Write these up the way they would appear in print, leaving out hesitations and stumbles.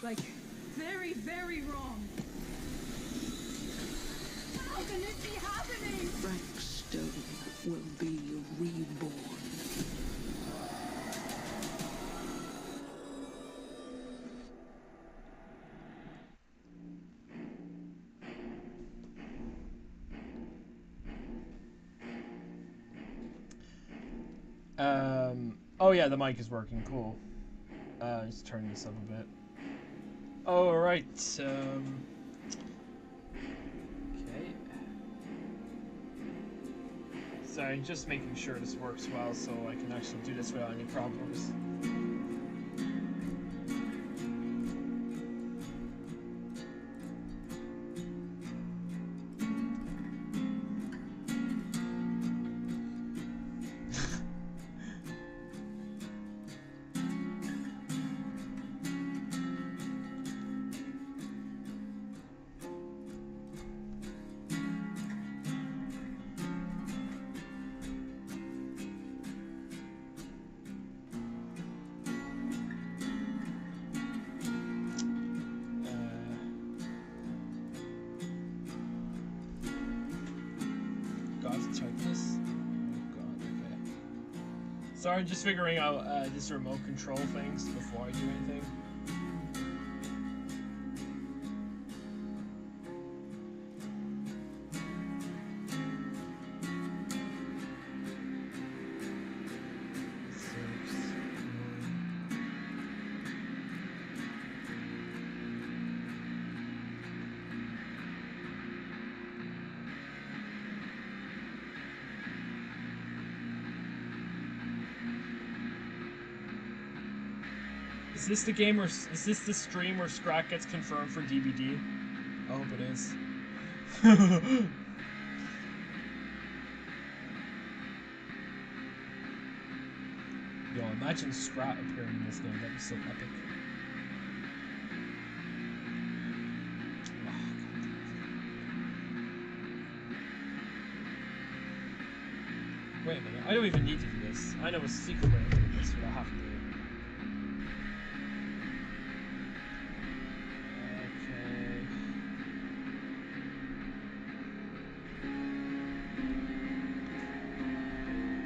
like, very, very wrong. How can this be happening? Frankstone will be reborn. Oh yeah, the mic is working. Cool. Just turn this up a bit. Oh, right. Okay. Sorry, just making sure this works well so I can actually do this without any problems. Sorry, just figuring out this remote control things before I do anything. Is this the game where, is this the stream where Scrat gets confirmed for DBD? I hope it is. Yo, imagine Scrat appearing in this game, that'd be so epic. Wait a minute, I don't even need to do this. I know a secret way to do this without having to do it.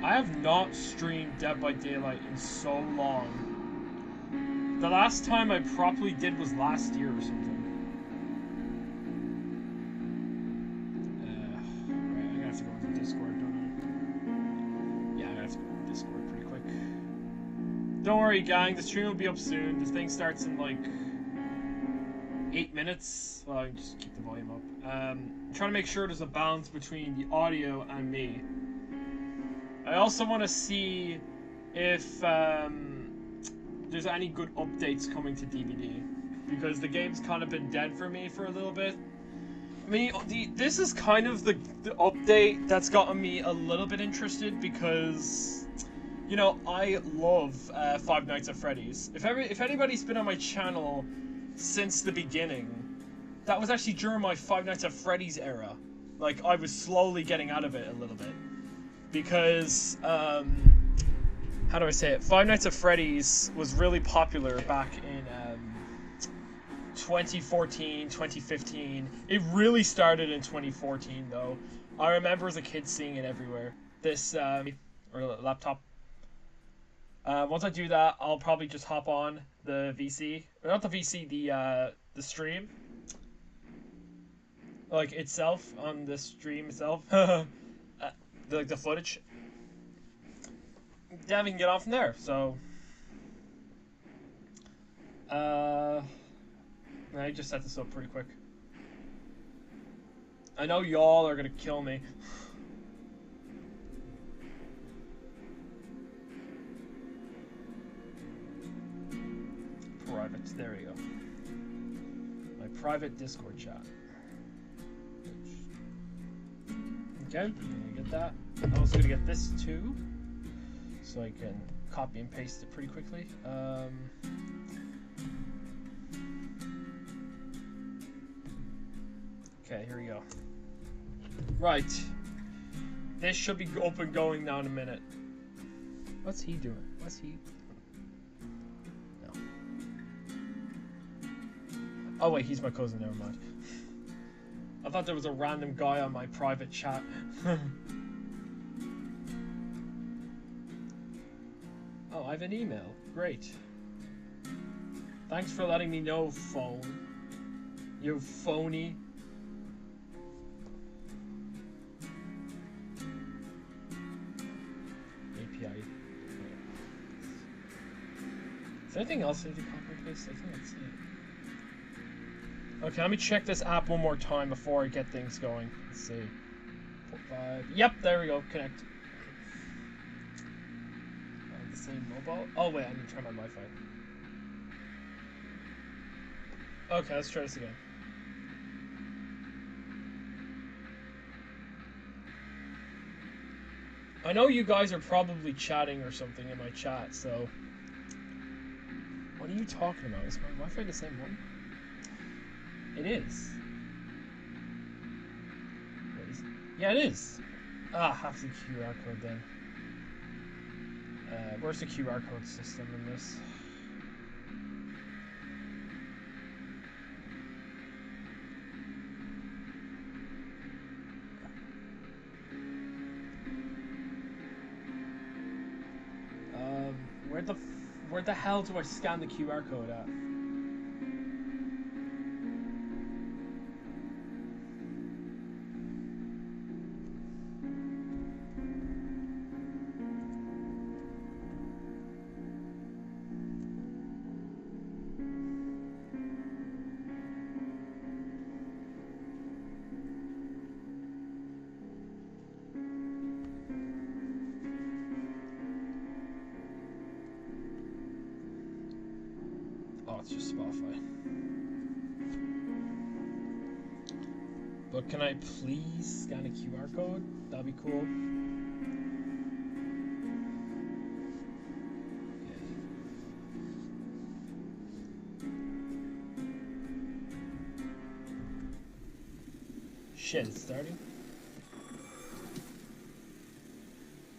I have not streamed Dead by Daylight in so long. The last time I properly did was last year or something. Right, I'm gonna have to go into Discord, don't I? Yeah, I'm gonna have to go into Discord pretty quick. Don't worry, gang, the stream will be up soon. The thing starts in like 8 minutes. Well, I can just keep the volume up. I'm trying to make sure there's a balance between the audio and me. I also want to see if there's any good updates coming to DVD, because the game's kind of been dead for me for a little bit. I mean, this is kind of the update that's gotten me a little bit interested, because, you know, I love Five Nights at Freddy's. If anybody's been on my channel since the beginning, that was actually during my Five Nights at Freddy's era. Like, I was slowly getting out of it a little bit. Because, how do I say it? Five Nights at Freddy's was really popular back in 2014, 2015. It really started in 2014, though. I remember as a kid seeing it everywhere. This, or laptop. Once I do that, I'll probably just hop on the VC. Or not the VC, the stream. Like, itself, on the stream itself. Like the footage. Yeah, we can get on from there. So, I just set this up pretty quick. I know y'all are gonna kill me. Private. There we go. My private Discord chat. Okay, I'm gonna get that. I'm also gonna get this too, so I can copy and paste it pretty quickly. Okay, here we go. Right, this should be up and going now in a minute. What's he doing? What's he? No. Oh wait, he's my cousin, never mind. I thought there was a random guy on my private chat. Oh, I have an email. Great. Thanks for letting me know, phone. You phony. API. Is there anything else I need to copy and paste? I think that's it. Okay, let me check this app one more time before I get things going. Let's see. 4, 5. Yep, there we go. Connect. The same mobile. Oh wait, I need to turn my Wi-Fi. Okay, let's try this again. I know you guys are probably chatting or something in my chat, so... What are you talking about? Is my Wi-Fi the same one? It is. Wait, is it? Yeah, it is. Ah, have the QR code then. Where's the QR code system in this? Where the hell do I scan the QR code at? It's just Spotify. But can I please scan a QR code? That'd be cool. Shit, it's starting.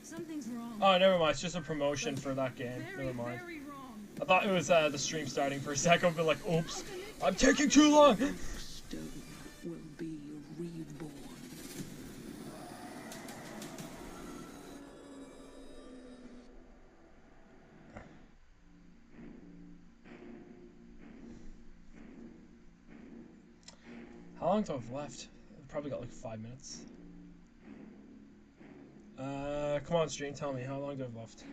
Something's wrong. Oh, never mind. It's just a promotion for that game. Never mind. I thought it was the stream starting for a second, but like, oops, I'm taking too long. Stone will be reborn. How long do I have left? I've probably got like 5 minutes. Come on, stream, tell me, how long do I have left?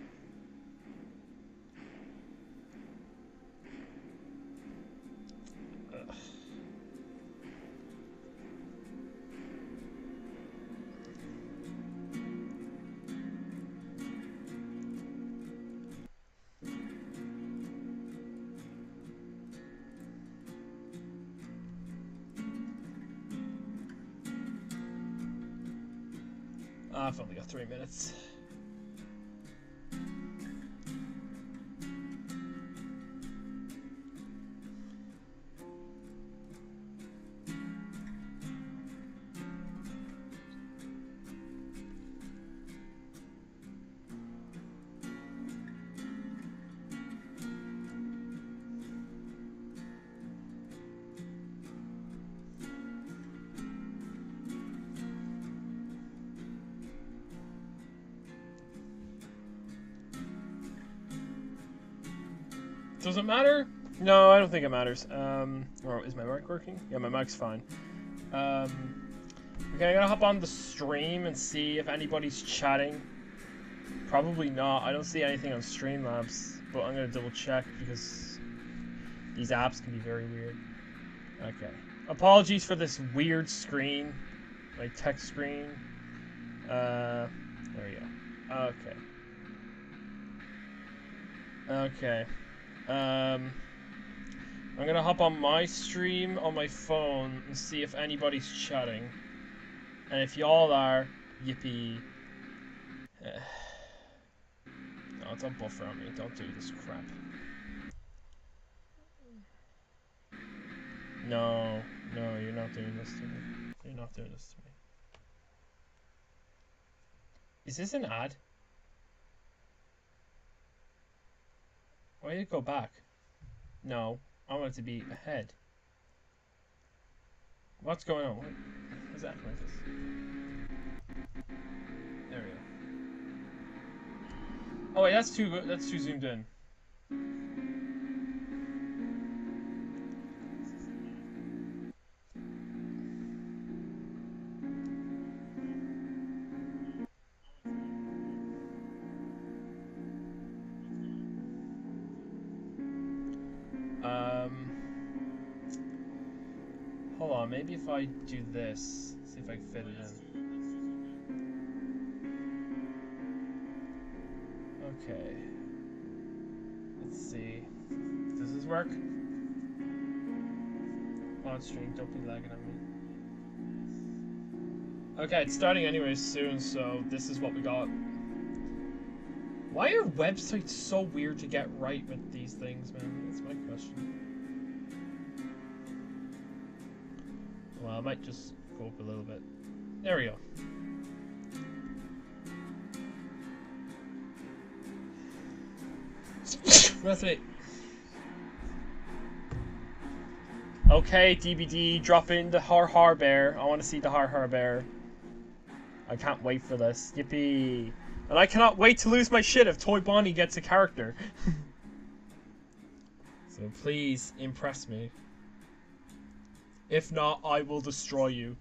I've only got 3 minutes. Does it matter? No, I don't think it matters. Or is my mic working? Yeah, my mic's fine. Okay, I'm gonna hop on the stream and see if anybody's chatting. Probably not. I don't see anything on Streamlabs, but I'm gonna double check because these apps can be very weird. Okay. Apologies for this weird screen, like text screen. There we go. Okay. Okay. I'm gonna hop on my stream on my phone and see if anybody's chatting. And if y'all are, yippee. No, don't buffer on me. Don't do this crap. No, you're not doing this to me. You're not doing this to me. Is this an ad? Why did it go back? No, I want it to be ahead. What's going on? What is that like this? There we go. Oh wait, that's too zoomed in. Hold on, maybe if I do this, see if I can fit it in. Okay. Let's see. Does this work? On stream, don't be lagging on me. Okay, it's starting anyways soon, so this is what we got. Why are websites so weird to get right with these things, man? That's my question. Well, I might just go up a little bit. There we go. That's it. Okay, DBD, drop in the Har Har Bear. I want to see the Har Har Bear. I can't wait for this. Yippee. And I cannot wait to lose my shit if Toy Bonnie gets a character. So please, impress me. If not, I will destroy you.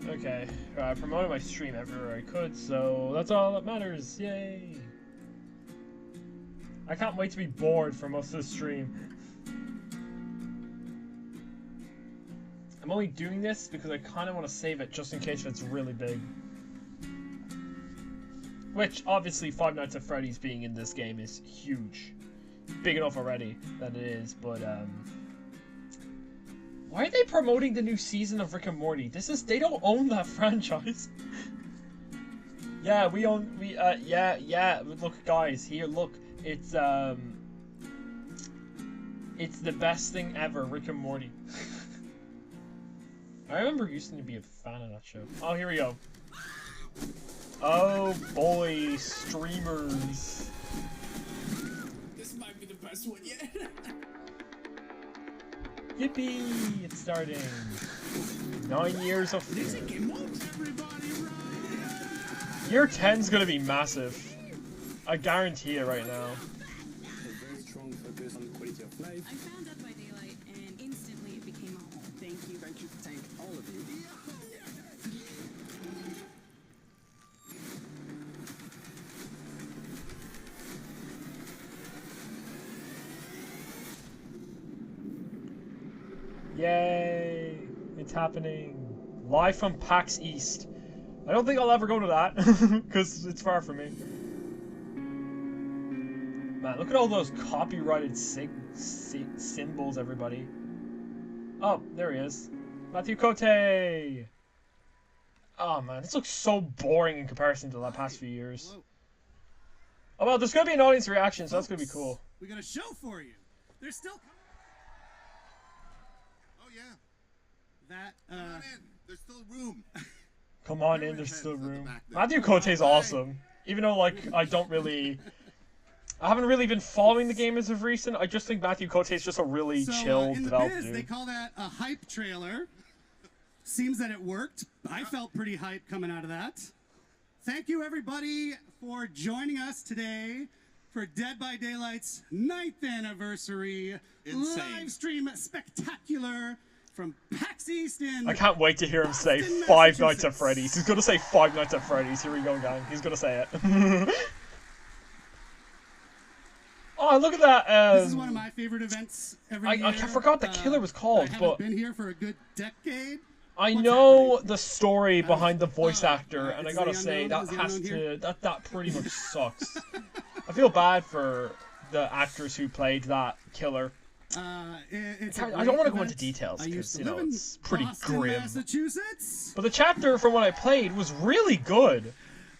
Okay, I promoted my stream everywhere I could, so that's all that matters. Yay! I can't wait to be bored for most of the stream. I'm only doing this because I kind of want to save it just in case it's really big. Which, obviously, Five Nights at Freddy's being in this game is huge. Big enough already that it is, but, why are they promoting the new season of Rick and Morty? They don't own that franchise. Yeah, yeah, look guys, here, look, it's the best thing ever, Rick and Morty. I remember used to be a fan of that show. Oh, here we go. Oh boy, streamers. This might be the best one yet. Yippee! It's starting. 9 years of Year 10's gonna be massive. I guarantee it right now. Very strong focus on quality of life. I found Dead by Daylight, and instantly it became a home. Thank you, thank all of you. Yay! It's happening. Live from PAX East. I don't think I'll ever go to that, because it's far from me. Man, look at all those copyrighted symbols, everybody. Oh, there he is. Matthew Cote! Oh man, this looks so boring in comparison to the past few years. Oh well, there's gonna be an audience reaction, so that's gonna be cool. We got a show for you. There's still coming. Oh yeah. That Come on in. There's still room. Come on in, there's still room. Matthew Cote's awesome. Even though, like, I haven't really been following the game as of recent. I just think Matthew Cote is just a really chill, in the developed biz, dude. they call that a hype trailer. Seems that it worked. I felt pretty hyped coming out of that. Thank you, everybody, for joining us today for Dead by Daylight's 9th anniversary live stream spectacular from PAX East in I can't wait to hear him say Boston, Five Nights at Massachusetts. Freddy's. He's gonna say Five Nights at Freddy's. Here we go, gang. He's gonna say it. Oh, look at that. This is one of my favorite events every year. I forgot the killer was called, I haven't but been here for a good decade. I What's know happening? the story behind the voice actor, and I is gotta the say unknown? that Is the has unknown to here? that pretty much sucks. I feel bad for the actress who played that killer. It's I don't want to go into details because, you know, it's pretty Boston, grim. Massachusetts. But the chapter from what I played was really good.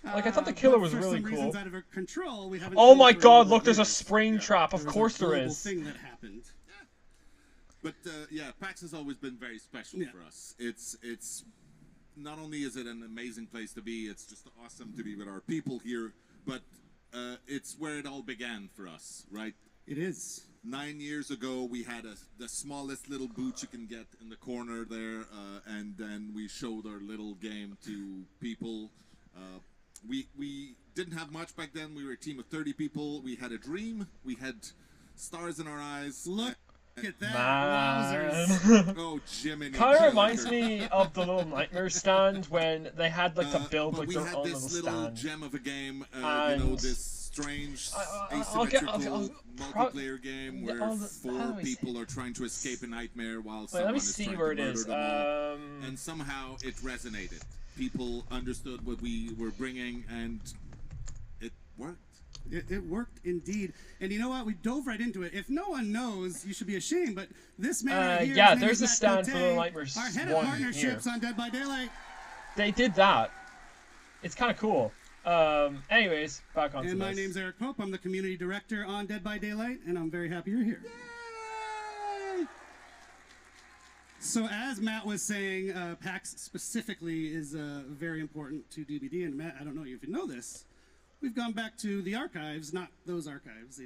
Like, I thought the killer But was for really some cool. reasons out of our control, we haven't Oh seen my for god, over look, there's a years. spring trap. Of There was course a there global is. thing that happened. But yeah, PAX has always been very special Yeah. for us. It's not only is it an amazing place to be, it's just awesome to be with our people here, but it's where it all began for us, right? It is. 9 years ago, we had the smallest little booth you can get in the corner there, and then we showed our little game to people. We didn't have much back then. We were a team of 30 people. We had a dream. We had stars in our eyes. Look at that. Man. Wowzers. Oh, Jiminy. Kind of reminds me of the little Nightmare stand when they had like to build but like we their had own this little little stand. gem of a game, you know, And- this strange I'll get- asymmetrical I'll multiplayer game the- where all the- how 4 do I say people are trying to escape a nightmare while Wait, someone let me is see trying where to it murder is. them all. And somehow it resonated. People understood what we were bringing, and it worked. It worked indeed. And you know what? We dove right into it. If no one knows, you should be ashamed. But this man right here, yeah, his name there's is a Matt stand for Cote, Little Nightmares our head 1 of partnerships here. on Dead by Daylight. They did that. It's kind of cool. Anyways, back on to And my this. name's Eric Pope. I'm the community director on Dead by Daylight, and I'm very happy you're here. So as Matt was saying, PAX specifically is very important to DBD. And Matt, I don't know if you know this, we've gone back to the archives, not those archives,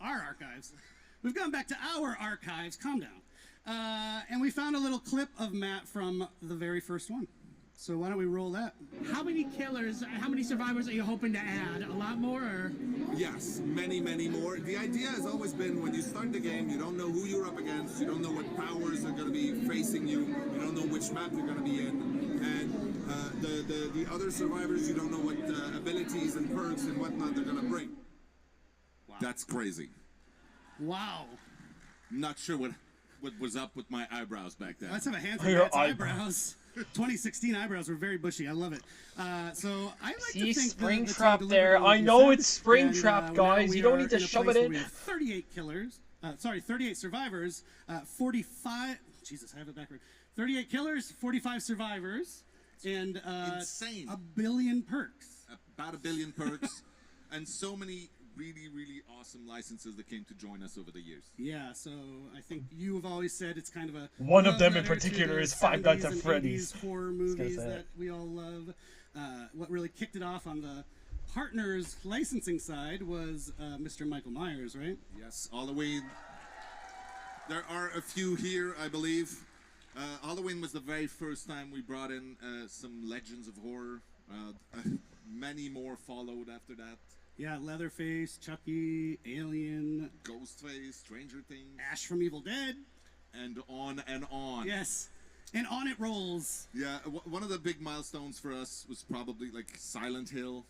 our archives. We've gone back to our archives. Calm down. And we found a little clip of Matt from the very first one. So why don't we roll that? How many killers, how many survivors are you hoping to add? A lot more, or? Yes, many, many more. The idea has always been when you start the game, you don't know who you're up against, you don't know what powers are going to be facing you, you don't know which map you're going to be in, and the other survivors, you don't know what abilities and perks and whatnot they're going to bring. Wow. That's crazy. Wow. Not sure what was up with my eyebrows back then. Let's have a hand for Your Matt's eyebrows. 2016 eyebrows were very bushy. I love it. So I like See, to think spring the trap team there. delivered on I what know you it's said. spring And, trap, now guys. we You don't are need to in a shove place it where in. We have 38 killers. 38 survivors. 45. Jesus, I have it backward. 38 killers, 45 survivors, and Insane. a billion perks. About 1 billion perks, and so many really, really awesome licenses that came to join us over the years. Yeah, so I think you have always said it's kind of a One of love them in letter to particular the is Five Nights 70s at and Freddy's. 80s horror movies say that it. we all love. What really kicked it off on the partners licensing side was Mr. Michael Myers, right? Yes, Halloween. There are a few here, I believe. Halloween was the very first time we brought in some legends of horror. Many more followed after that. Yeah, Leatherface, Chucky, Alien, Ghostface, Stranger Things, Ash from Evil Dead. and on and on. Yes, and on it rolls. Yeah, one of the big milestones for us was probably like Silent Hill.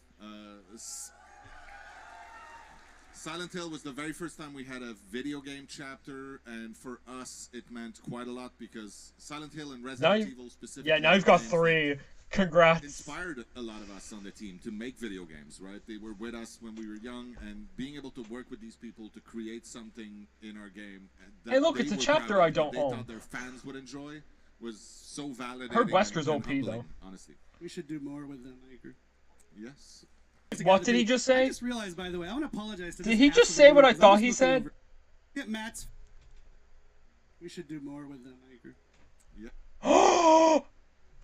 Silent Hill was the very first time we had a video game chapter, and for us it meant quite a lot because Silent Hill and Resident Evil specifically. Yeah, now you've got games 3. Congrats. inspired a lot of us on the team to make video games, right? They were with us when we were young, and being able to work with these people to create something in our game. That Hey, look, they it's a were chapter proud of, I don't that they own. thought their fans would enjoy was so validating. Heard Wesker's and OP, humbling, though. Honestly, We should do more with them, I agree. yes. What did he just say? I just realized, by the way, I want to apologize to Did this he cast just of say what I because thought was he looking said? over- Get Matt's. We should do more with them, I agree. Oh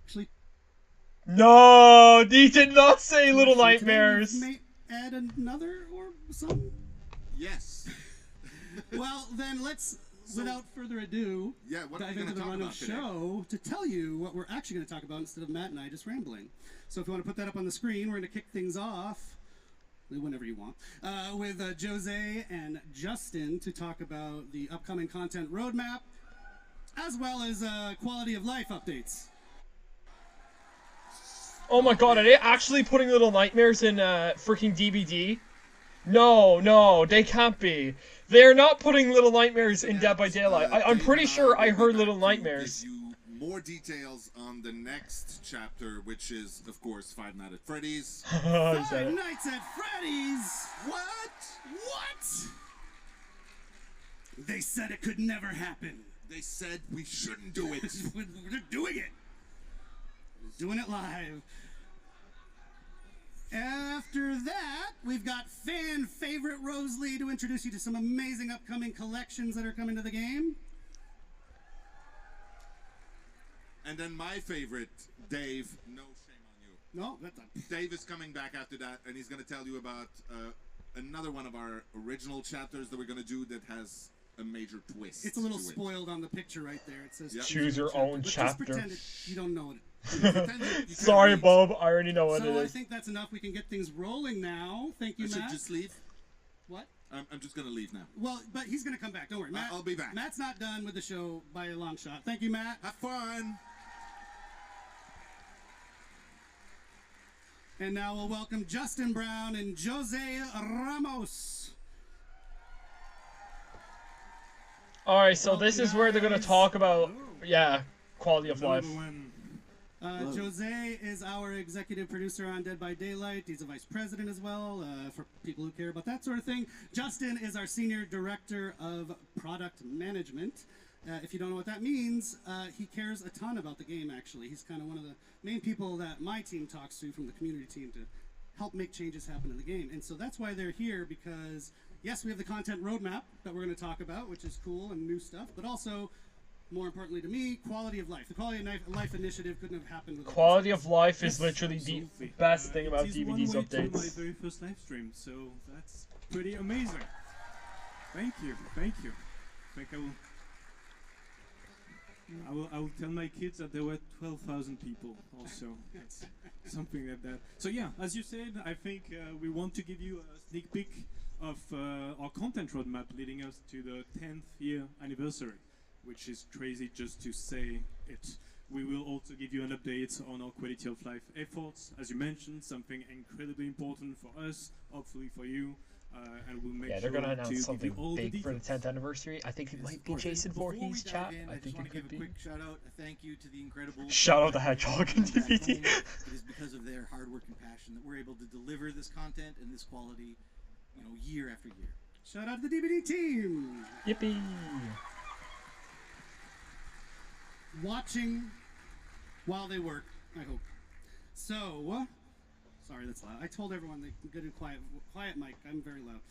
Actually, no! He did not say Little today we Nightmares. may add another or some. Yes. Well, then let's, without further ado, Yeah, what are dive we into gonna the talk run of about today? show to tell you what we're actually going to talk about instead of Matt and I just rambling. So if you want to put that up on the screen, we're going to kick things off, whenever you want, with Jose and Justin to talk about the upcoming content roadmap, as well as quality of life updates. Oh my god, are they actually putting Little Nightmares in freaking DVD? No, they can't be. They're not putting Little Nightmares in Dead by Daylight. I'm pretty sure I heard Little Nightmares. Gives you more details on the next chapter, which is, of course, Five Nights at Freddy's. Five Nights at Freddy's! What? What? They said it could never happen. They said we shouldn't do it. We're doing it. Doing it live. After that, we've got fan favorite Rosalie to introduce you to some amazing upcoming collections that are coming to the game. And then my favorite, Dave, no shame on you. No, that's not. Dave is coming back after that, and he's going to tell you about another one of our original chapters that we're going to do that has a major twist. It's a little to it. spoiled on the picture right there. It says Choose your own but chapter. Just pretend you don't know it. Sorry, Bob. I already know what it So I is. think that's enough. We can get things rolling now. Thank you, I should Matt. just leave? What? I'm just going to leave now. Well, but he's going to come back. Don't worry. Matt, I'll be back. Matt's not done with the show by a long shot. Thank you, Matt. Have fun. And now we'll welcome Justin Brown and Jose Ramos. Alright, so this is where they're gonna talk about, yeah, quality of life. Jose is our executive producer on Dead by Daylight. He's a vice president as well, for people who care about that sort of thing. Justin is our senior director of product management. If you don't know what that means, he cares a ton about the game, actually. He's kind of one of the main people that my team talks to from the community team to help make changes happen in the game. And so that's why they're here, because, yes, we have the content roadmap that we're going to talk about, which is cool and new stuff, but also, more importantly to me, quality of life. The Quality of Life initiative couldn't have happened without Quality of life is literally the best thing about it is DVD's one way to my updates. very first live stream, so that's pretty amazing. Thank you, thank you. I think I will tell my kids that there were 12,000 people also. It's something like that. So yeah, as you said, I think we want to give you a sneak peek of our content roadmap leading us to the 10th year anniversary, which is crazy just to say it. We will also give you an update on our quality of life efforts. As you mentioned, something incredibly important for us, hopefully for you. And we'll make They're sure gonna announce to something give you all big the for the details. 10th anniversary. I think it might be course. Jason Before we Voorhees dive chat. in, I just think want it to give could a be. quick shout out, a thank you to the incredible Shout out the Hedgehog in DVD. It is because of their hard work and passion that we're able to deliver this content and this quality, year after year. Shout out to the DVD team. Yippee! Watching while they work, I hope. So, sorry, that's loud. I told everyone they can get a quiet mic. I'm very loud.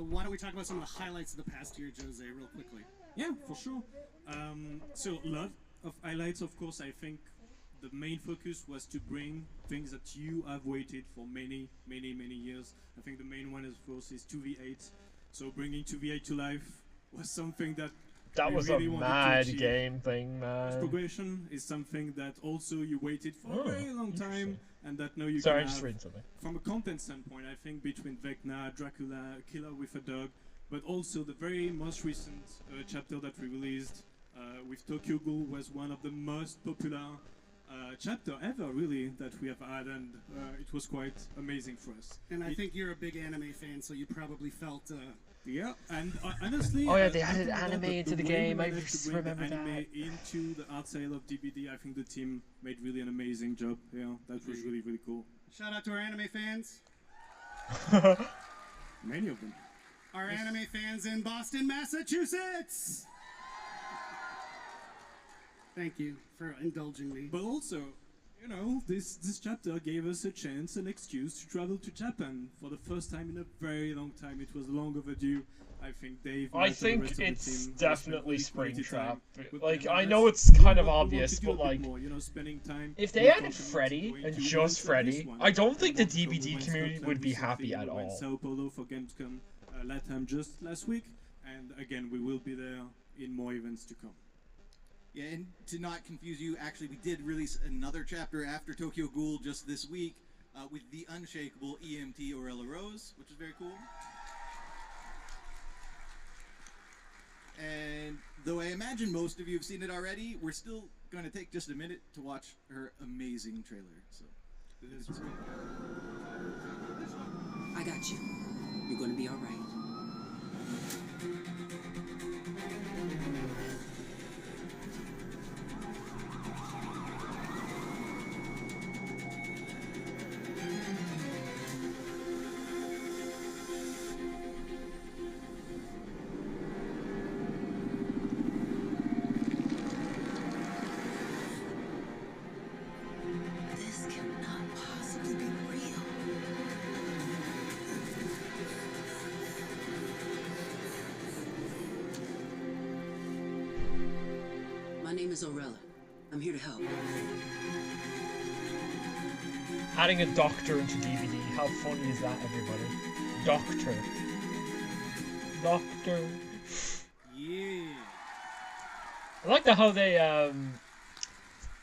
Why don't we talk about some of the highlights of the past year, Jose, real quickly? Yeah, for sure. So a lot of highlights, of course. I think the main focus was to bring things that you have waited for many, many, many years. I think the main one, of course, is 2v8. So bringing 2v8 to life was something that That we was really a wanted to mad achieve. game thing, This man. progression is something that also you waited for a very long time, and that now you Sorry, can I'm just have. reading something. From a content standpoint, I think between Vecna, Dracula, Killer with a Dog, but also the very most recent chapter that we released with Tokyo Ghoul was one of the most popular chapter ever, really, that we have had, and it was quite amazing for us. And I think you're a big anime fan, so you probably felt. Yeah, and honestly, Oh yeah, they added talking about anime into the way game. we I managed to just bring remember the anime that. into the art side of DVD. I think the team made really an amazing job. Yeah, that was really, really cool. Shout out to our anime fans. Many of them. Our anime fans in Boston, Massachusetts. Thank you for indulging me. But also, this chapter gave us a chance, an excuse to travel to Japan for the first time in a very long time. It was long overdue. I think Dave. I Matt, and the think rest of the it's team spent definitely really quality Springtrap. time with Like, them, I and know that's it's kind what of we want obvious, to do but a bit like, more, spending time if they with added Fortune, Freddy going and to just events like Freddy, this one. I don't think the We went DVD to community Scotland would be recently, happy at we went all. Sao Paulo for Gamescom LATAM just last week, and again we will be there in more events to come. Yeah, and to not confuse you, actually, we did release another chapter after Tokyo Ghoul just this week with the unshakable EMT Orella Rose, which is very cool. And though I imagine most of you have seen it already, we're still going to take just a minute to watch her amazing trailer. So, I got you. You're gonna be all right. My name is Aurella. I'm here to help. Adding a doctor into DVD. How funny is that, everybody? Doctor. Doctor. Yeah. I like how they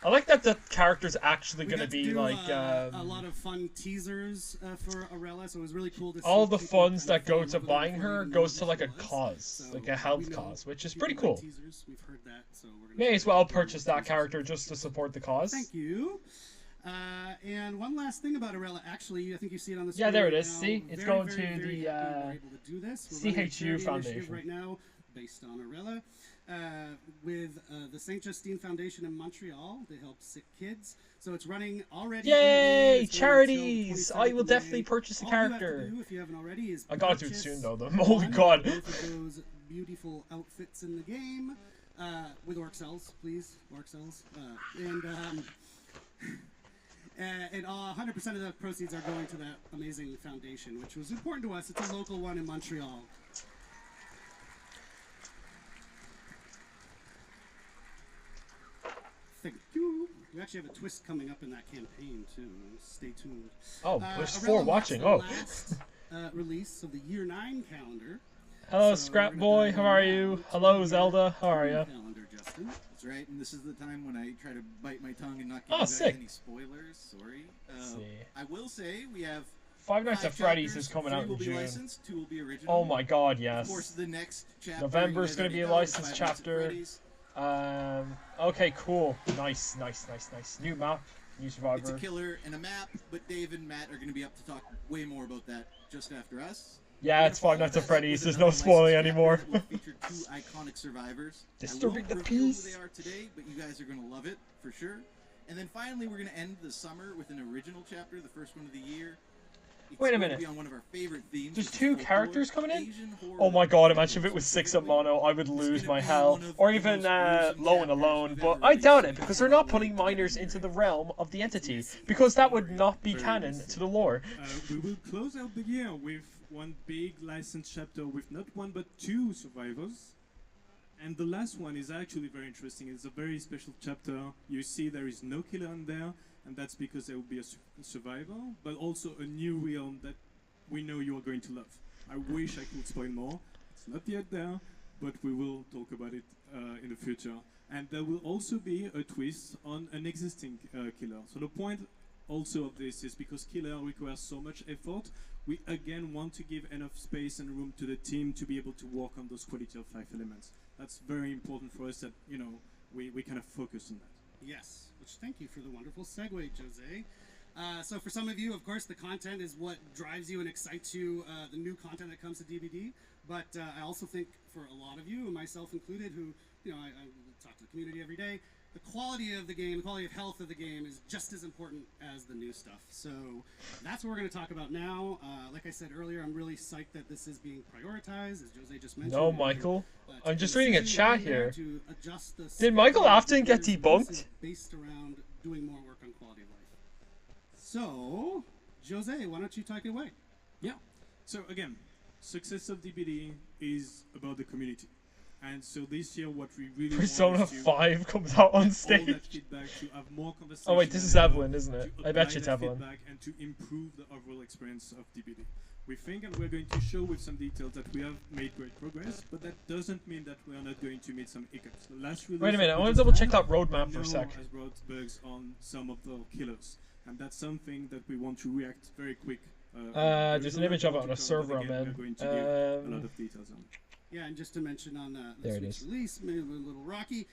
I like that the character's actually We gonna got to be do, like a lot of fun teasers for Aurella, so it was really cool to see all the people funds kind of that go fall in to love with buying before they her even goes knew to who like she a was. cause, So like a we health know cause, which is people pretty like cool. teasers. We've heard that, so we're gonna May try as to well do more purchase that teasers. character just to support the cause. Thank you. And one last thing about Aurella, actually, I think you see it on the screen. Yeah, there it right is. now. See? It's Very, going very, to very the, happy we're able to do this. We're running a CHU charity Foundation. initiative right now based on Aurella with the St. Justine Foundation in Montreal. They help sick kids. So it's running already. Yay! It's going until the Charities! 27th I will of definitely May. purchase a All you have to character. do, if you haven't already, is I gotta do it purchase soon though. Holy one god. or both of those beautiful outfits in the game with orc cells, please, orc cells, and 100% of the proceeds are going to that amazing foundation, which was important to us. It's a local one in Montreal. Thank you. We actually have a twist coming up in that campaign too. Stay tuned. Oh, there's Aurella 4 marks watching. the Oh. last, release of the Year 9 calendar. Hello, So Scrap we're gonna Boy. dive How in are now you? to Hello, the Zelda. How are 10 you? calendar, Justin. That's right, and this is the time when I try to bite my tongue and not give Oh, you guys sick. any spoilers. Sorry. See. I will say we have Five Nights at 5 Freddy's chapters, is coming 3 out will in be June. licensed, 2 will be original. Oh my god, Of yes. course, the next chapter. November's you guys gonna be a already know, is licensed Five Nights at chapter. Freddy's. Okay, cool. Nice. New map, new It's a survivor. killer and a map, but Dave and Matt are going to be up to talk way more about that just after us. Yeah, We're it's gonna Five Nights follow at that up Freddy's. with There's no another spoiling licensed anymore. chapter that will feature 2 iconic survivors. Disturbing I the won't reveal peace. who they are today, but you guys are going to love it for sure. And then finally, we're going to end the summer with an original chapter, the first one of the year. It's Wait a going minute. To be on one of our favorite themes. There's which is 2 folklore, characters coming in? Asian horror, Oh my god, and imagine if it was 6 at specifically. mono, I would It's lose gonna my be hell. one of Or the even most gruesome low and chapters alone, we've but ever I doubt it, released. because they're not putting minors into the realm of the entity, because that would not be Very canon easy. to the lore. We will close out the year with one big licensed chapter with not 1 but 2 survivors. And the last one is actually very interesting. It's a very special chapter. You see there is no killer in there, and that's because there will be a survivor, but also a new realm that we know you are going to love. I wish I could spoil more. It's not yet there, but we will talk about it in the future. And there will also be a twist on an existing killer. So the point also of this is because killer requires so much effort, we again want to give enough space and room to the team to be able to work on those quality of life elements. That's very important for us that, you know, we kind of focus on that. Yes, which thank you for the wonderful segue, Jose. So for some of you, of course, the content is what drives you and excites you, the new content that comes to DVD. But I also think for a lot of you, and myself included, who, you know, I talk to the community every day, the quality of the game, the quality of health of the game is just as important as the new stuff. So that's what we're going to talk about now. Like I said earlier, I'm really psyched that this is being prioritized, as Jose just mentioned. No, Michael. I'm just reading a Decision chat made there here. to adjust the Did Michael schedule of Afton get year's debunked? releases based around doing more work on quality of life. So, Jose, why don't you take it away? Yeah. So again, success of DBD is about the community. And so this year what we really Persona want is to 5 comes out on all that stage. feedback, to have more conversation. Oh wait, this is and, Evelyn, isn't it? to I bet apply you it's that Evelyn. feedback and to improve the overall experience of DBD. We think, and we're going to show with some details, that we have made great progress, but that doesn't mean that we are not going to meet some hiccups. The last release Wait a minute, that I we want to just double check had, that roadmap we for a know sec. has brought bugs on some of the killers, and that's something that we want to react very quick. There's an image of it on a server I'm We're in. going to give a lot of details on. Yeah, and just to mention on There this it week's is. release, maybe a little rocky,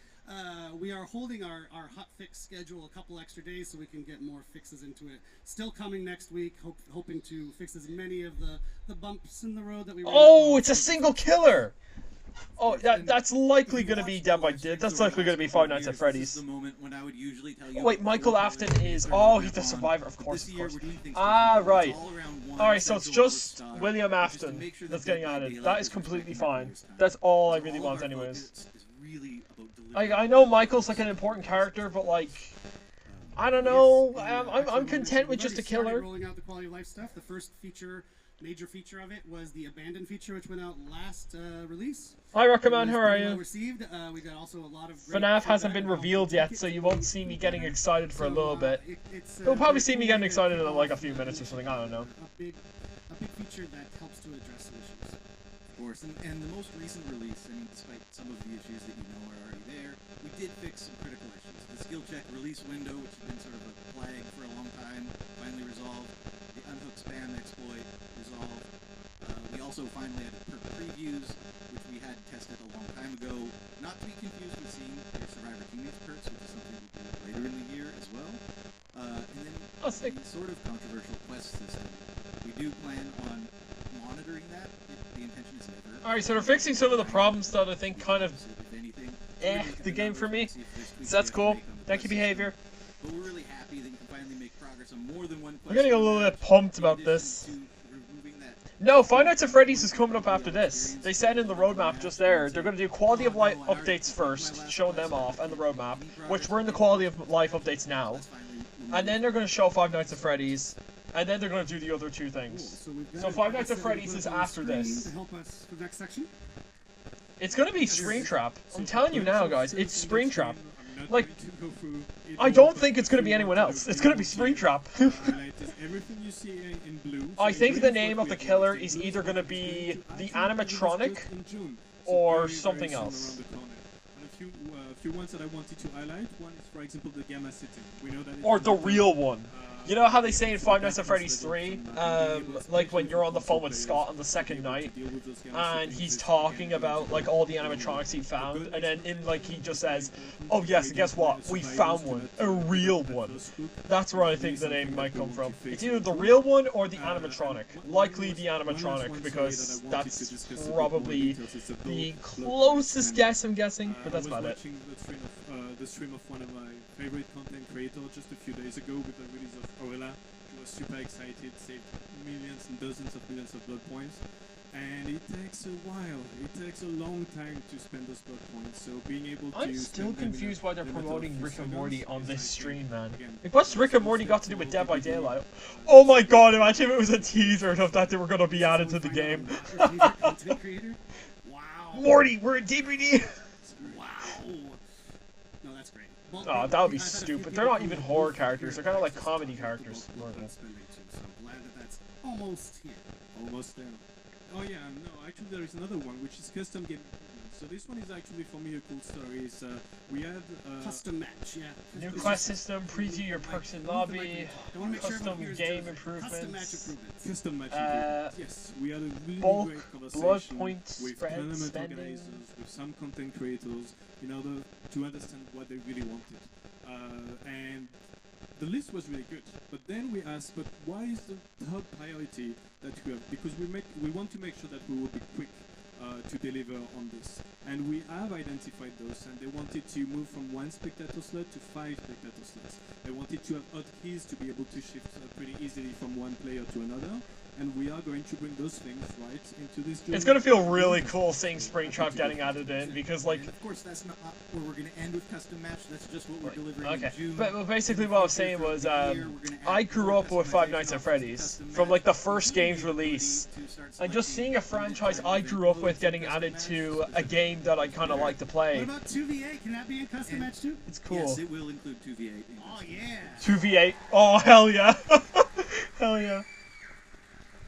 we are holding our hot fix schedule a couple extra days so we can get more fixes into it. Still coming next week, hoping to fix as many of the bumps in the road that we ran Oh, across. it's a single killer! Oh, that's likely going to be Dead by Dead. That's likely going to be Five Nights at This Freddy's. is the moment when I would usually tell you Oh, wait, about Michael what Afton colors is... are Oh, moving he's the on. survivor, of But course, this of year course. we're doing things Ah, differently. right. It's all around one Alright, so it's central just star, William just to Afton make sure that's that getting Dead by added. Daylight That is is completely respecting fine. this time. That's all I So really all want of our anyways. focus is really about delivering I know Michael's like an important character, but like... I don't know. Yes, and, I'm content with just a killer. Rolling out the quality of life stuff. The first major feature of it was the abandoned feature, which went out last release. Hi, Rockman, how are Well you? received. We got also a lot of great FNaF hasn't feedback been on revealed the yet, kit so you that won't see me getting excited for a So, little bit. it's, You'll probably very see me cool getting to excited in kick like a off few minutes or something. I don't know. a big feature that helps to address some issues. Of course, and the most recent release, I mean, despite some of the issues that you know are already there, we did fix some critical issues. The skill check release window, which had been sort of a flag for a long time, finally resolved. The unhook spam exploit resolved. We also finally had perk previews, which we had tested a long time ago. Not to be confused with seeing their Survivor Teammates perks, which is something we'll do later in the year as well. And then the sort of controversial quest system. We do plan on monitoring that. The intention is never. Alright, so they're fixing some of the problems that I think kind of if anything, the game for me. see if there's tweaks So that's we have to cool. make on the Thank you, quest system. behavior. But we're really happy that you can finally make progress on more than one I'm quest. getting a little bit pumped about this. No, Five Nights at Freddy's is coming up after this. They said in the roadmap just there, they're going to do quality of life updates first, showing them off, and the roadmap, which we're in the quality of life updates now. And then they're going to show Five Nights at Freddy's, and then they're going to do the other two things. So Five Nights at Freddy's is after this. To help us for the next section. It's going to be Springtrap. I'm telling you now, guys, it's Springtrap. Like, I don't think it's going to be anyone else. It's going to be Springtrap. Everything you see in blue. I think the name of the killer is either going to be the animatronic or something else. And a few ones that I wanted to highlight. One is, for example, the Gamma City. We know that it's Or the real one. You know how they say in Five Nights at Freddy's 3, like when you're on the phone with Scott on the second night, and he's talking about like all the animatronics he found, and then like he just says, "Oh yes, guess what? We found one, a real one." That's where I think the name might come from. It's either the real one or the animatronic. Likely the animatronic, because that's probably the closest guess I'm guessing, but that's about it. The stream of one of my favorite content creators just a few days ago with the release of Orella. She was super excited, saved millions and dozens of millions of blood points. And it takes a while. It takes a long time to spend those blood points. So being able to... I'm still confused why they're in a matter promoting of Rick and seconds Morty on is this actually, stream, man. again, Like, what's Rick and Morty got to do with Dead by Daylight? Oh my god, imagine if it was a teaser of that they were going to be added to the game. Content creator. Wow. Morty, we're in DBD! Wow. No, that's gregreat. Well, Oh, that would be I've had a few stupid. people They're not who even have horror moved characters. They're kind of like comedy characters. More than spending too, so I'm glad that that's almost here. Almost there. Oh yeah, no, actually there is another one, which is custom game. So this one is actually, for me, a cool story. Is we had Custom match, yeah. New quest system, preview your perks in lobby, I want to make sure custom everyone hears game Joseph. Custom match improvements, improvements. custom match improvements. Yes, we had a really bulk great blood conversation point with spread tournament spending. organizers, with some content creators, in order to understand what they really wanted. And the list was really good, but then we asked, but why is the top priority that we have? Because we want to make sure that we will be quick to deliver on this, and we have identified those, and they wanted to move from 1 spectator slot to 5 spectator slots. They wanted to have hotkeys to be able to shift pretty easily from one player to another, and we are going to bring those things right into this journey. It's gonna feel really cool seeing Springtrap getting added in, because like... And of course, that's not where we're going to end with custom match. That's just what we're delivering Okay, in June. but basically what I was saying was, I grew up with Five Nights at Freddy's, from like the first game's release, and just seeing a franchise I grew up with getting added to a game that I kind of like to What play. about 2v8? Can that be in custom match too? It's cool. Yes, it will include 2v8. Oh yeah. 2v8. Oh, hell yeah. Hell yeah.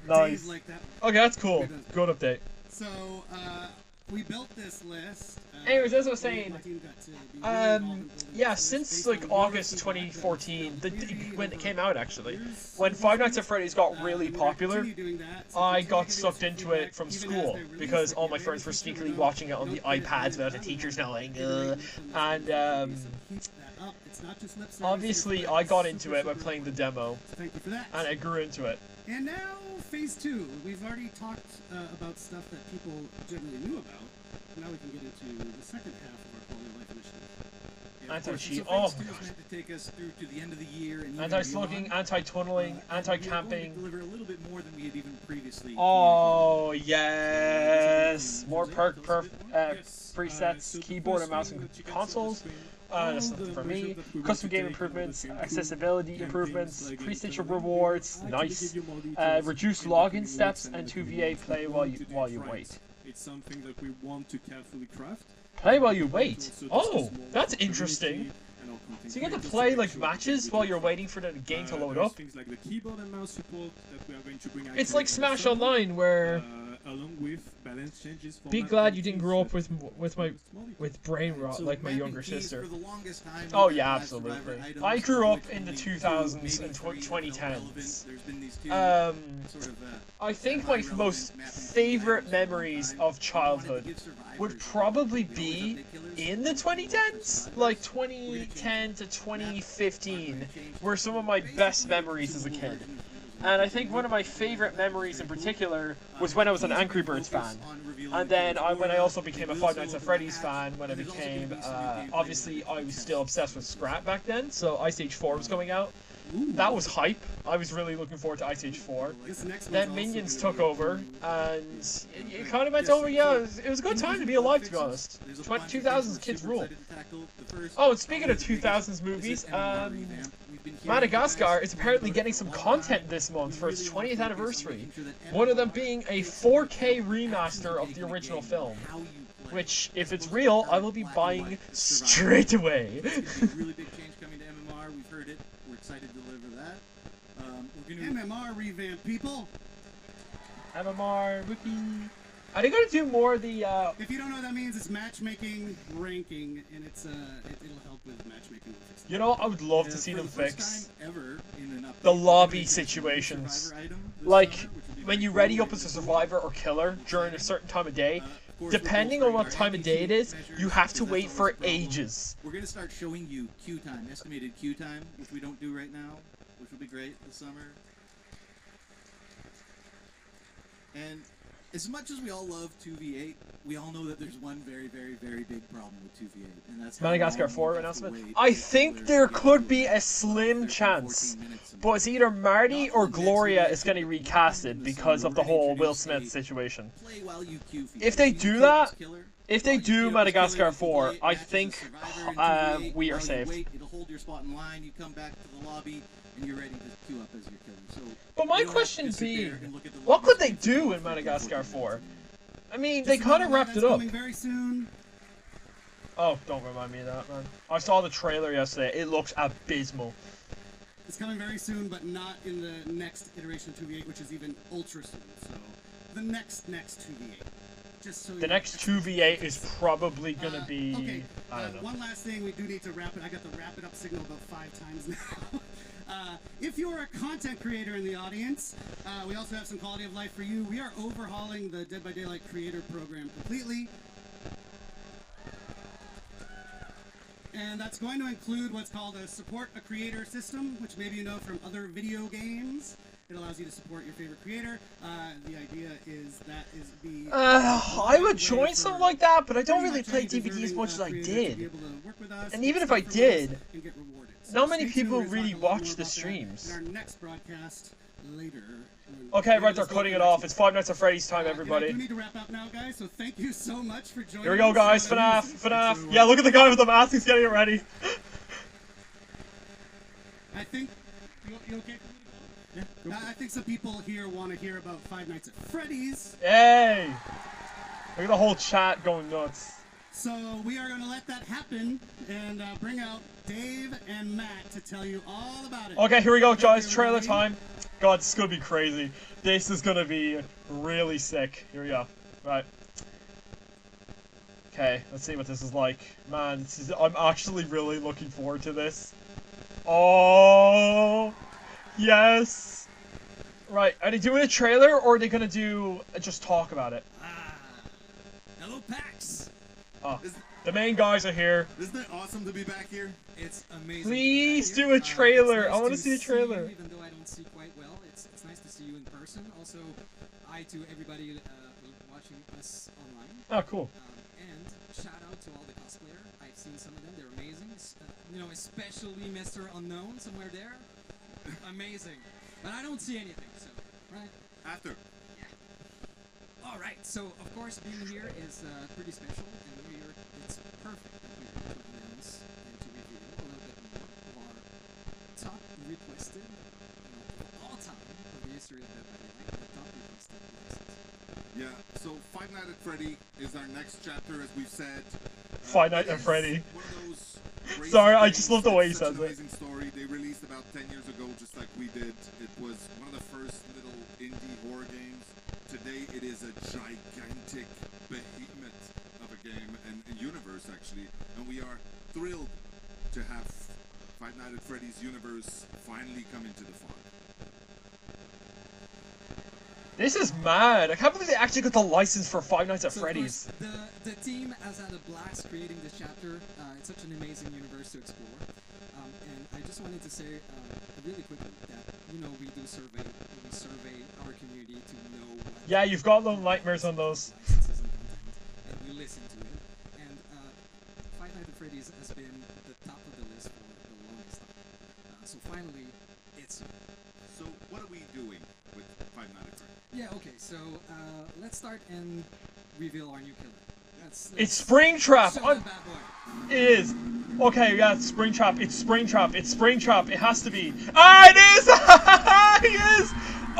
Nice. Dave like that. Okay, that's cool. Good update. So, we built this list. Anyways, as I was saying, my team got to be really involved in building yeah, this since based like on your August feedback, 2014, really when it about came out actually, years. when Five Nights at Freddy's got really We're gonna popular, continue doing that. So I continue got giving us sucked into feedback it from even as school they release because it. all my Yeah, friends were maybe sneakily we watching it don't on the get it iPads right without the now, teachers but knowing. iterating from And this so keep that up. It's not just lip service, obviously it's I got into super, it by super playing the important. demo, So thank you for that. and I grew into it. And now, phase 2. We've already talked about stuff that people generally knew about. Now we can get into the second half of our quality of life initiative. Yeah, of course. Anti-cheat. So Oh phase my 2 is gosh. meant to take us through to the end of the year and even Anti-slugging, beyond. anti-tunneling, And we are going to anti-camping. deliver a little bit more than we had even previously. Oh yes, more Yes, presets, keyboard and mouse and consoles. That's something for me. Custom game improvements, accessibility improvements, pre-station rewards, nice. Reduced login steps and 2v8 play while you wait. It's something that we want to carefully craft. Play while you wait. Oh, that's interesting. So you get to play like matches while you're waiting for the game to load up. Things like the keyboard and mouse support that we are going to bring. It's like Smash Online, where. Along with balance changes. Be glad you didn't grow up with brain rot like my younger sister. Oh yeah, absolutely. I grew up in the 2000s and 2010s. I think my most favorite memories of childhood would probably be in the 2010s, like 2010 to 2015, were some of my best memories as a kid. And I think one of my favorite memories in particular was when I was an Angry Birds fan. And then when I also became a Five Nights at Freddy's fan, when I became, obviously I was still obsessed with Scrap back then, so Ice Age 4 was coming out. That was hype. I was really looking forward to Ice Age 4. Then Minions took over, and it kind of went over, yeah, it was a good time to be alive, to be honest. 2000s kids rule. Oh, and speaking of 2000s movies, Madagascar is apparently getting some content this month for its 20th anniversary. One of them being a 4K remaster of the original film. Which, if it's real, I will be buying straight away. Really big change coming to MMR. We've heard it. We're excited to deliver that. MMR revamp, people. MMR, wiki. Are they going to do more of the, If you don't know what that means, it's matchmaking ranking, and it'll help with matchmaking. You know, I would love to see them fix the lobby situations. Like, when you ready up as a survivor or killer during a certain time of day, depending on what time of day it is, you have to wait for ages. We're going to start showing you queue time, estimated queue time, which we don't do right now, which will be great this summer. And as much as we all love 2v8, we all know that there's one very, very, very big problem with 2v8, and that's Madagascar 4 announcement. I think there could be a slim chance, but it's either Marty or Gloria is getting recasted because of the whole Will Smith situation. If they do that, if they do Madagascar 4, I think we are saved. It'll hold your spot in line. You come back to the lobby, and you're ready to queue up as your killer. So. But my question being, what could they do in Madagascar 4? I mean, they kind of wrapped it up. Very soon. Oh, don't remind me of that, man. I saw the trailer yesterday. It looks abysmal. It's coming very soon, but not in the next iteration of 2v8, which is even ultra soon. So, the next 2v8. Just so the next 2v8 is probably going to be... Okay, I don't know. One last thing, we do need to wrap it. I got the wrap it up signal about 5 times now. If you're a content creator in the audience, we also have some quality of life for you. We are overhauling the Dead by Daylight creator program completely. And that's going to include what's called a support a creator system, which maybe you know from other video games. It allows you to support your favorite creator. The idea is that is the... I would join something like that, but I don't really play DVD as much as I did. And even if I did, not many people really watch the streams. In our next broadcast later. Okay, right, they're cutting it off. It's Five Nights at Freddy's time, everybody. I do need to wrap up now, guys, so thank you so much for joining us. Here we go, guys. FNaF. Yeah, look at the guy with the mask. He's getting it ready. I think... You okay? Yeah, I think some people here want to hear about Five Nights at Freddy's. Hey! Look at the whole chat going nuts. So we are going to let that happen and bring out Dave and Matt to tell you all about it. Okay, here we go, guys. Trailer time. God, this is going to be crazy. This is going to be really sick. Here we go. Right. Okay, let's see what this is like. Man, I'm actually really looking forward to this. Oh... Yes! Right, are they doing a trailer, or are they gonna do just talk about it? Hello, PAX! Oh, the main guys are here. Isn't it awesome to be back here? It's amazing. Please do a trailer. Nice I want to see a trailer. You, even though I don't see quite well, it's nice to see you in person. Also, hi to everybody watching us online. Oh, cool. And shout out to all the cosplayer. I've seen some of them. They're amazing. You know, especially Mr. Unknown somewhere there. Amazing. But I don't see anything, so, right? After. Yeah. Alright, so, of course, being here is pretty special, and it's perfect that we're able to announce and to requested, of all time of the history of Dead by Daylight, the top requested license. Yeah, so Five Nights at Freddy is our next chapter, as we've said. Five Nights at Freddy. One of those crazy Sorry, I games. just love the way he It's such says an it. amazing story. They released about 10 years ago, just like we did. It was one of the first little indie horror games. Today, it is a gigantic behemoth of a game and a universe, actually. And we are thrilled to have Five Nights at Freddy's universe finally come into the fun. This is mad. I can't believe they actually got the license for Five Nights at So Freddy's. of course, the team has had a blast creating this chapter. It's such an amazing universe to explore. And I just wanted to say really quickly that, you know, we survey our community to know what Yeah, you've got little nightmares on those. licenses and content, and we listen to it. And Five Nights at Freddy's has been the top of the list for the longest time. So finally, it's... So, what are we doing with Five Nights at Freddy's? Yeah, okay, so let's start and reveal our new killer. It's Springtrap! Show that bad boy. It is! Okay, yeah, it's Springtrap. It's Springtrap. It's Springtrap. It has to be. Ah, it is! It is!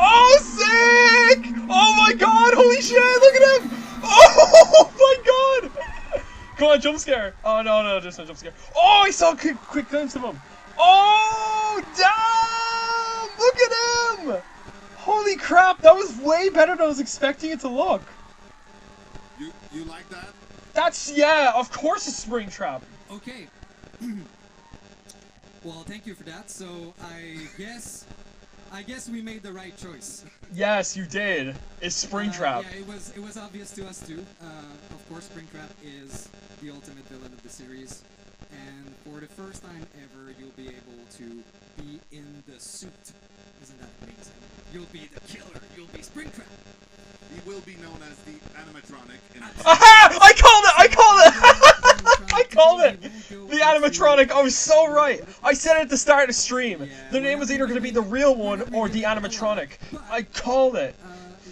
Oh, sick! Oh my god, holy shit, look at him! Oh my god! Come on, jump scare. Oh, no, just a jump scare. Oh, I saw a quick glimpse of him. Oh, damn! Look at him! Holy crap, that was way better than I was expecting it to look. You like that? That's, yeah, of course it's Springtrap. Okay. Well, thank you for that. So I guess we made the right choice. Yes, you did. It's Springtrap. Yeah, it was obvious to us too. Of course, Springtrap is the ultimate villain of the series, and for the first time ever, you'll be able to be in the suit. Isn't that amazing? You'll be the killer. You'll be Springtrap. He will be known as the animatronic. Aha! I called it! I called it! The animatronic, I was so right! I said it at the start of the stream. The name was either going to be the real one or the animatronic. I called it.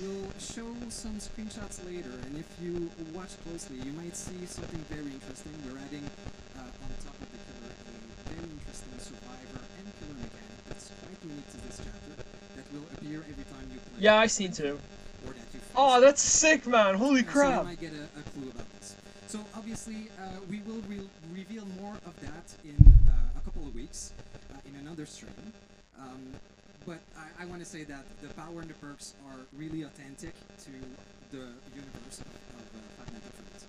We'll show some screenshots later, and if you watch closely, you might see something very interesting. We're adding, on top of the killer, a very interesting survivor and killer mechanic that's quite unique to this chapter, that will appear every time you play. Yeah, I seen too. Or that you face. Oh, that's sick, man. Holy So crap. you might get a clue about this. So obviously, we will reveal more of that in a couple of weeks in another stream. But I want to say that the power and the perks are really authentic to the universe of Five Nights at Freddy's.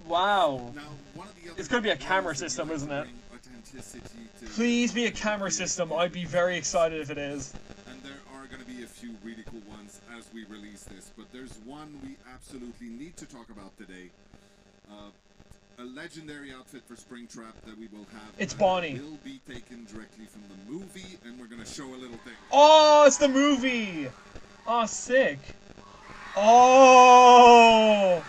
Wow. Now, one of the other It's gonna be a ways camera that we system, like isn't to it? bring authenticity to Please be a camera system. I'd be very excited if it is. And there are going to be a few really cool ones as we release this, but there's one we absolutely need to talk about today. A legendary outfit for Springtrap that we will have. It's Bonnie. Will be taken directly from the movie, and we're going to show a little thing. Oh, it's the movie. Oh, sick. Oh.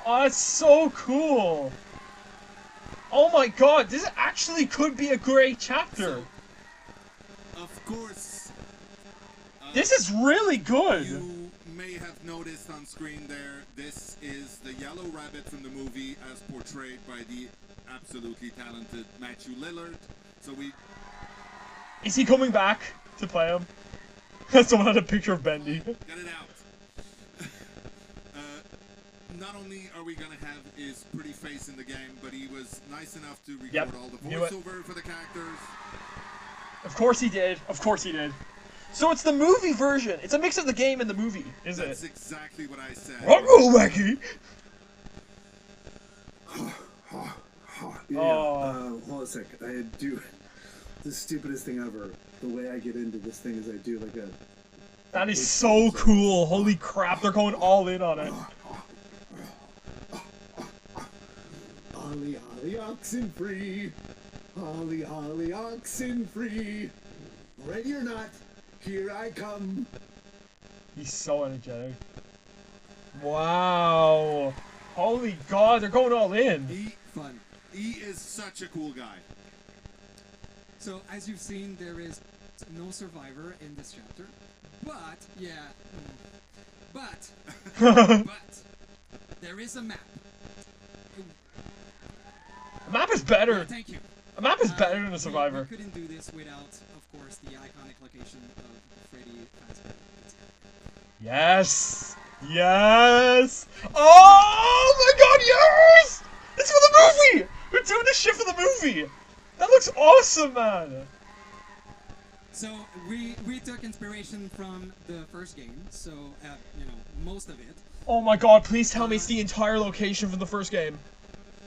Oh, that's so cool. Oh my god, this actually could be a great chapter. So, of course, This is really good. you may have noticed on screen there, this is the yellow rabbit from the movie as portrayed by the absolutely talented Matthew Lillard. So we... Is he coming back to play him? Someone had a picture of Bendy. Get it out. Not only are we going to have his pretty face in the game, but he was nice enough to record all the Knew it. voiceover for the characters. Of course he did. Of course he did. So it's the movie version. It's a mix of the game and the movie, is That's it? exactly what I said. Ruh-roh, Wacky! Yeah, Oh. hold on a sec. I do the stupidest thing ever. The way I get into this thing is I do like a... That is so cool. Holy crap, they're going all in on it. Holly, holly, oxen free. Holly, holly, oxen free. Ready or not, here I come. He's so energetic. Wow. Holy god, they're going all in. Fun. He is such a cool guy. So as you've seen, there is no survivor in this chapter, but but there is a map. The map is better. Thank you. A map is better than a We Survivor. couldn't do this without, of course, the iconic location of Freddy Fazbear. Yes! Yes! Oh my god, yes! It's for the movie! We're doing this shit for the movie! That looks awesome, man! So we took inspiration from the first game, so you know, most of it. Oh my god, please tell me it's the entire location from the first game.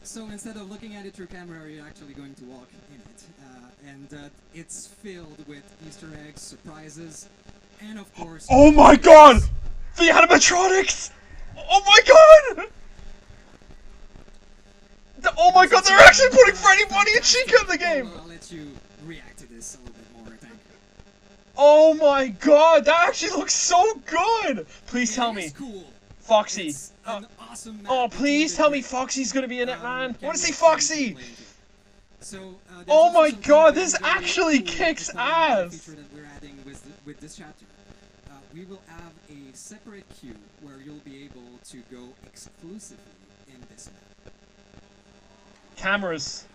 So instead of looking at it through camera, you're actually going to walk in it, and it's filled with Easter eggs, surprises, and of course. Oh my god! The animatronics! Oh my god! Oh my god, they're actually putting Freddy, Bunny, and Chica in the game! I'll let you react to this a little bit more, I think. Oh my god, that actually looks so good! Please tell me. Cool. Foxy. It's an awesome map Oh, that please you tell did me great. Foxy's gonna be in it, man. I Can't wanna see wait for you to Foxy! play it. So, there's Oh also my something god, very, this very actually cool kicks about the ass! feature that we're adding with this chapter. We will have a separate queue where you'll be able to go exclusively in this map. Cameras.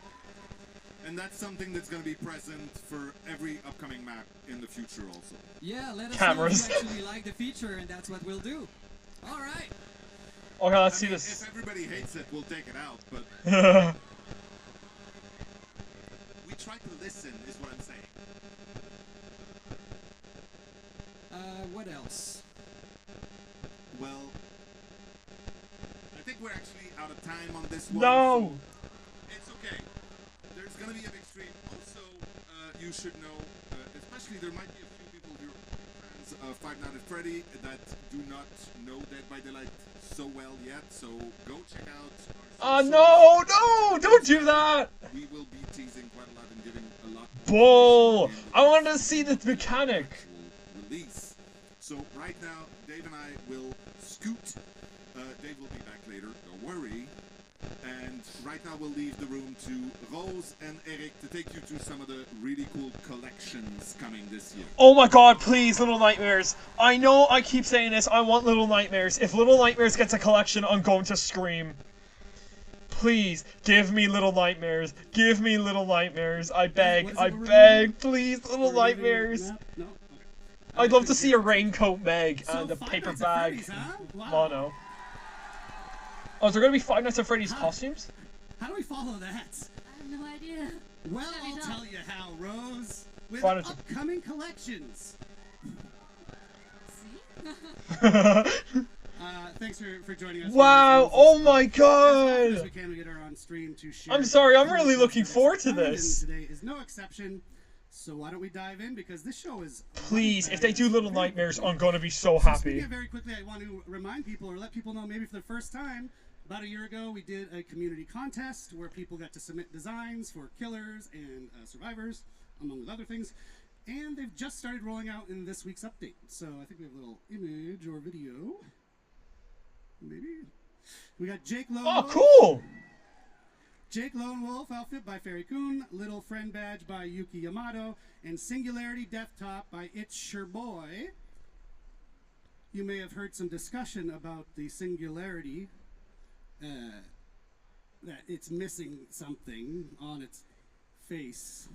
And that's something that's going to be present for every upcoming map in the future also. Yeah, let us Cameras. know if you actually like the feature, and that's what we'll do. All right. Okay, let's I see mean, this. If everybody hates it, we'll take it out, but we try to listen, is what I'm saying. What else? Well, I think we're actually out of time on this one. No! So it's okay. There's going to be a big stream. Also, you should know, especially there might be a few people here, fans of Five Nights at Freddy, that do not know Dead by Daylight so well yet. So go check out our No, no! Don't do that! We will be teasing quite a lot and giving a lot. Bull! I wanted to see the mechanic. Release. So right now, Dave and I will scoot. Dave will be back later. Don't worry. And right now we'll leave the room to Rose and Eric to take you to some of the really cool collections coming this year. Oh my god, please, Little Nightmares. I know I keep saying this, I want Little Nightmares. If Little Nightmares gets a collection, I'm going to scream. Please, give me Little Nightmares. Give me Little Nightmares. I beg, please, Little Nightmares. No. I'd love to see a raincoat Meg So and a Five paper Nights at bag Freddy's, huh? Wow. mono. Oh, is there gonna be Five Nights at Freddy's costumes? How do we follow that? I have no idea. Well, Shut I'll it tell up. you how, Rose. With Five Nights at- upcoming collections. See? Thanks for joining us. Wow, oh my As god! we can, we get her on stream to share. I'm sorry, I'm cool really looking stuff forward to and this. Today is no exception. So why don't we dive in, because this show is. Please, if they do Little very Nightmares, quickly. I'm gonna be so So happy. speaking of very quickly, I want to remind people or let people know maybe for the first time, about a year ago we did a community contest where people got to submit designs for killers and survivors, among other things. And they've just started rolling out in this week's update. So I think we have a little image or video. Maybe. We got Jake Lone Oh, Wolf. cool! Jake Lone Wolf outfit by Fairy Kun, Little Friend Badge by Yuki Yamato, and Singularity Desktop by It's Your Boy. You may have heard some discussion about the Singularity, that it's missing something on its face.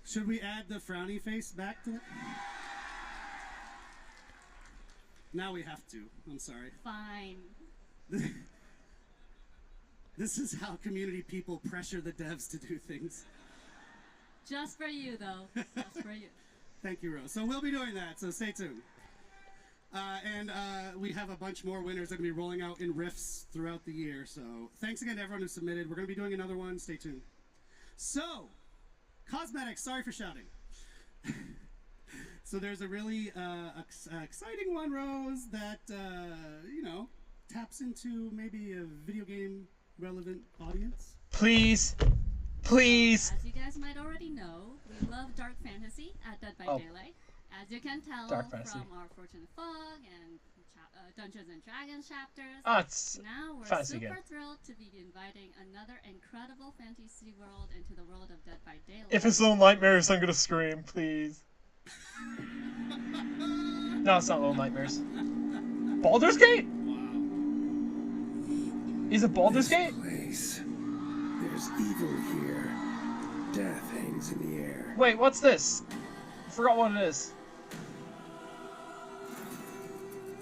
Should we add the frowny face back to it? Now we have to. I'm sorry. Fine. This is how community people pressure the devs to do things. Just for you, though. Just for you. Thank you, Rose. So we'll be doing that, so stay tuned. And we have a bunch more winners that are going to be rolling out in Rifts throughout the year. So thanks again to everyone who submitted. We're going to be doing another one. Stay tuned. So, cosmetics. Sorry for shouting. So there's a really exciting one, Rose, that, you know, taps into maybe a video game relevant audience. Please. Please. As you guys might already know, we love dark fantasy at Dead by Daylight. As you can tell Dark fantasy. from our Fortune of Fog and Dungeons and Dragons chapters, It's now we're fantasy super game. thrilled to be inviting another incredible fantasy world into the world of Dead by Daylight. If it's Little Nightmares, I'm gonna scream, please. No, it's not Little Nightmares. Baldur's Gate? Wow. Is it Baldur's Gate? Place. There's evil here. Death hangs in the air. Wait, what's this? I forgot what it is.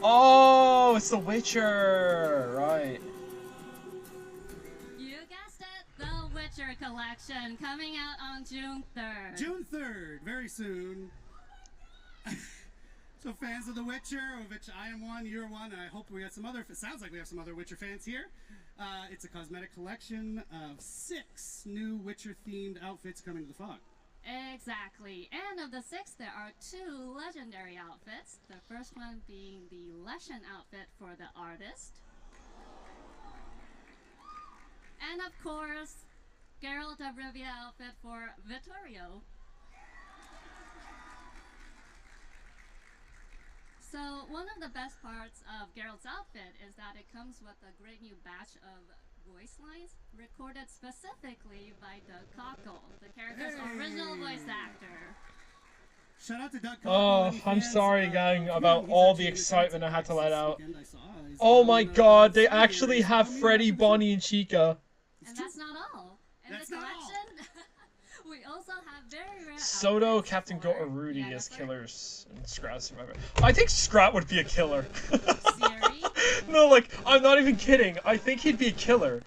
Oh, it's The Witcher, right? You guessed it, The Witcher collection coming out on June 3rd. June 3rd, very soon. So fans of The Witcher, of which I am one, you're one, and I hope we got some other, it sounds like we have some other Witcher fans here. It's a cosmetic collection of 6 new Witcher-themed outfits coming to the fog. Exactly. And of the 6, there are 2 legendary outfits. The first one being the Leshen outfit for the artist. And of course, Geralt of Rivia outfit for Vittorio. So, one of the best parts of Geralt's outfit is that it comes with a great new batch of voice lines recorded specifically by Doug Cockle, the character's original voice actor. Shout out to Doug Oh, I'm sorry, gang, about all the excitement I had to let out. Oh my god, they actually have Freddy, Bonnie, and Chica. And that's not all. In the collection, we also have very rare Soto, Captain Goat, or Rudy as killers, and Scrat Survivor. I think Scrat would be a killer. No, like, I'm not even kidding. I think he'd be a killer.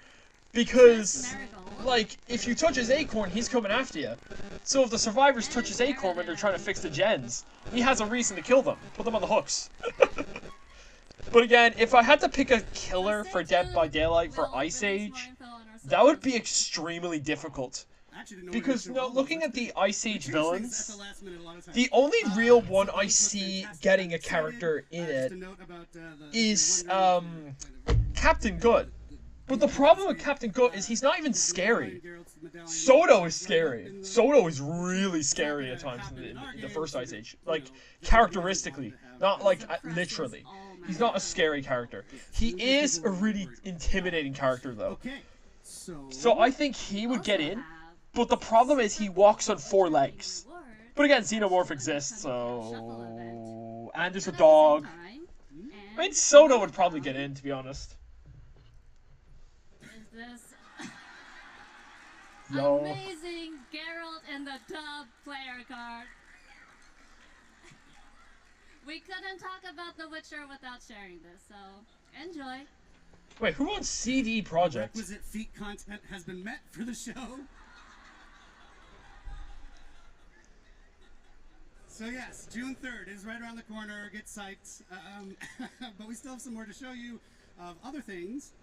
Because, like, if you touch his acorn, he's coming after you. So if the survivors touch his acorn when they're trying to fix the gens, he has a reason to kill them. Put them on the hooks. But again, if I had to pick a killer for Dead by Daylight for Ice Age, that would be extremely difficult. Because, no, looking at the Ice Age villains, the only real one I see getting a character in it is, Captain Good. But the problem with Captain Good is he's not even scary. Soto is scary. Soto is really scary at times in the first Ice Age. Like, characteristically, not like literally. He's not a scary character. He is a really intimidating character, though. So I think he would get in. But the problem is he walks on 4 legs. But again, Xenomorph exists, so... And there's a dog. I mean, Soto would probably get in, to be honest. Is this Yo. amazing Geralt in the Tub player card? We couldn't talk about The Witcher without sharing this, so enjoy. Wait, who owns CD Projekt? Requisite feat content has been met for the show. So yes, June 3rd is right around the corner. Get psyched. But we still have some more to show you of other things.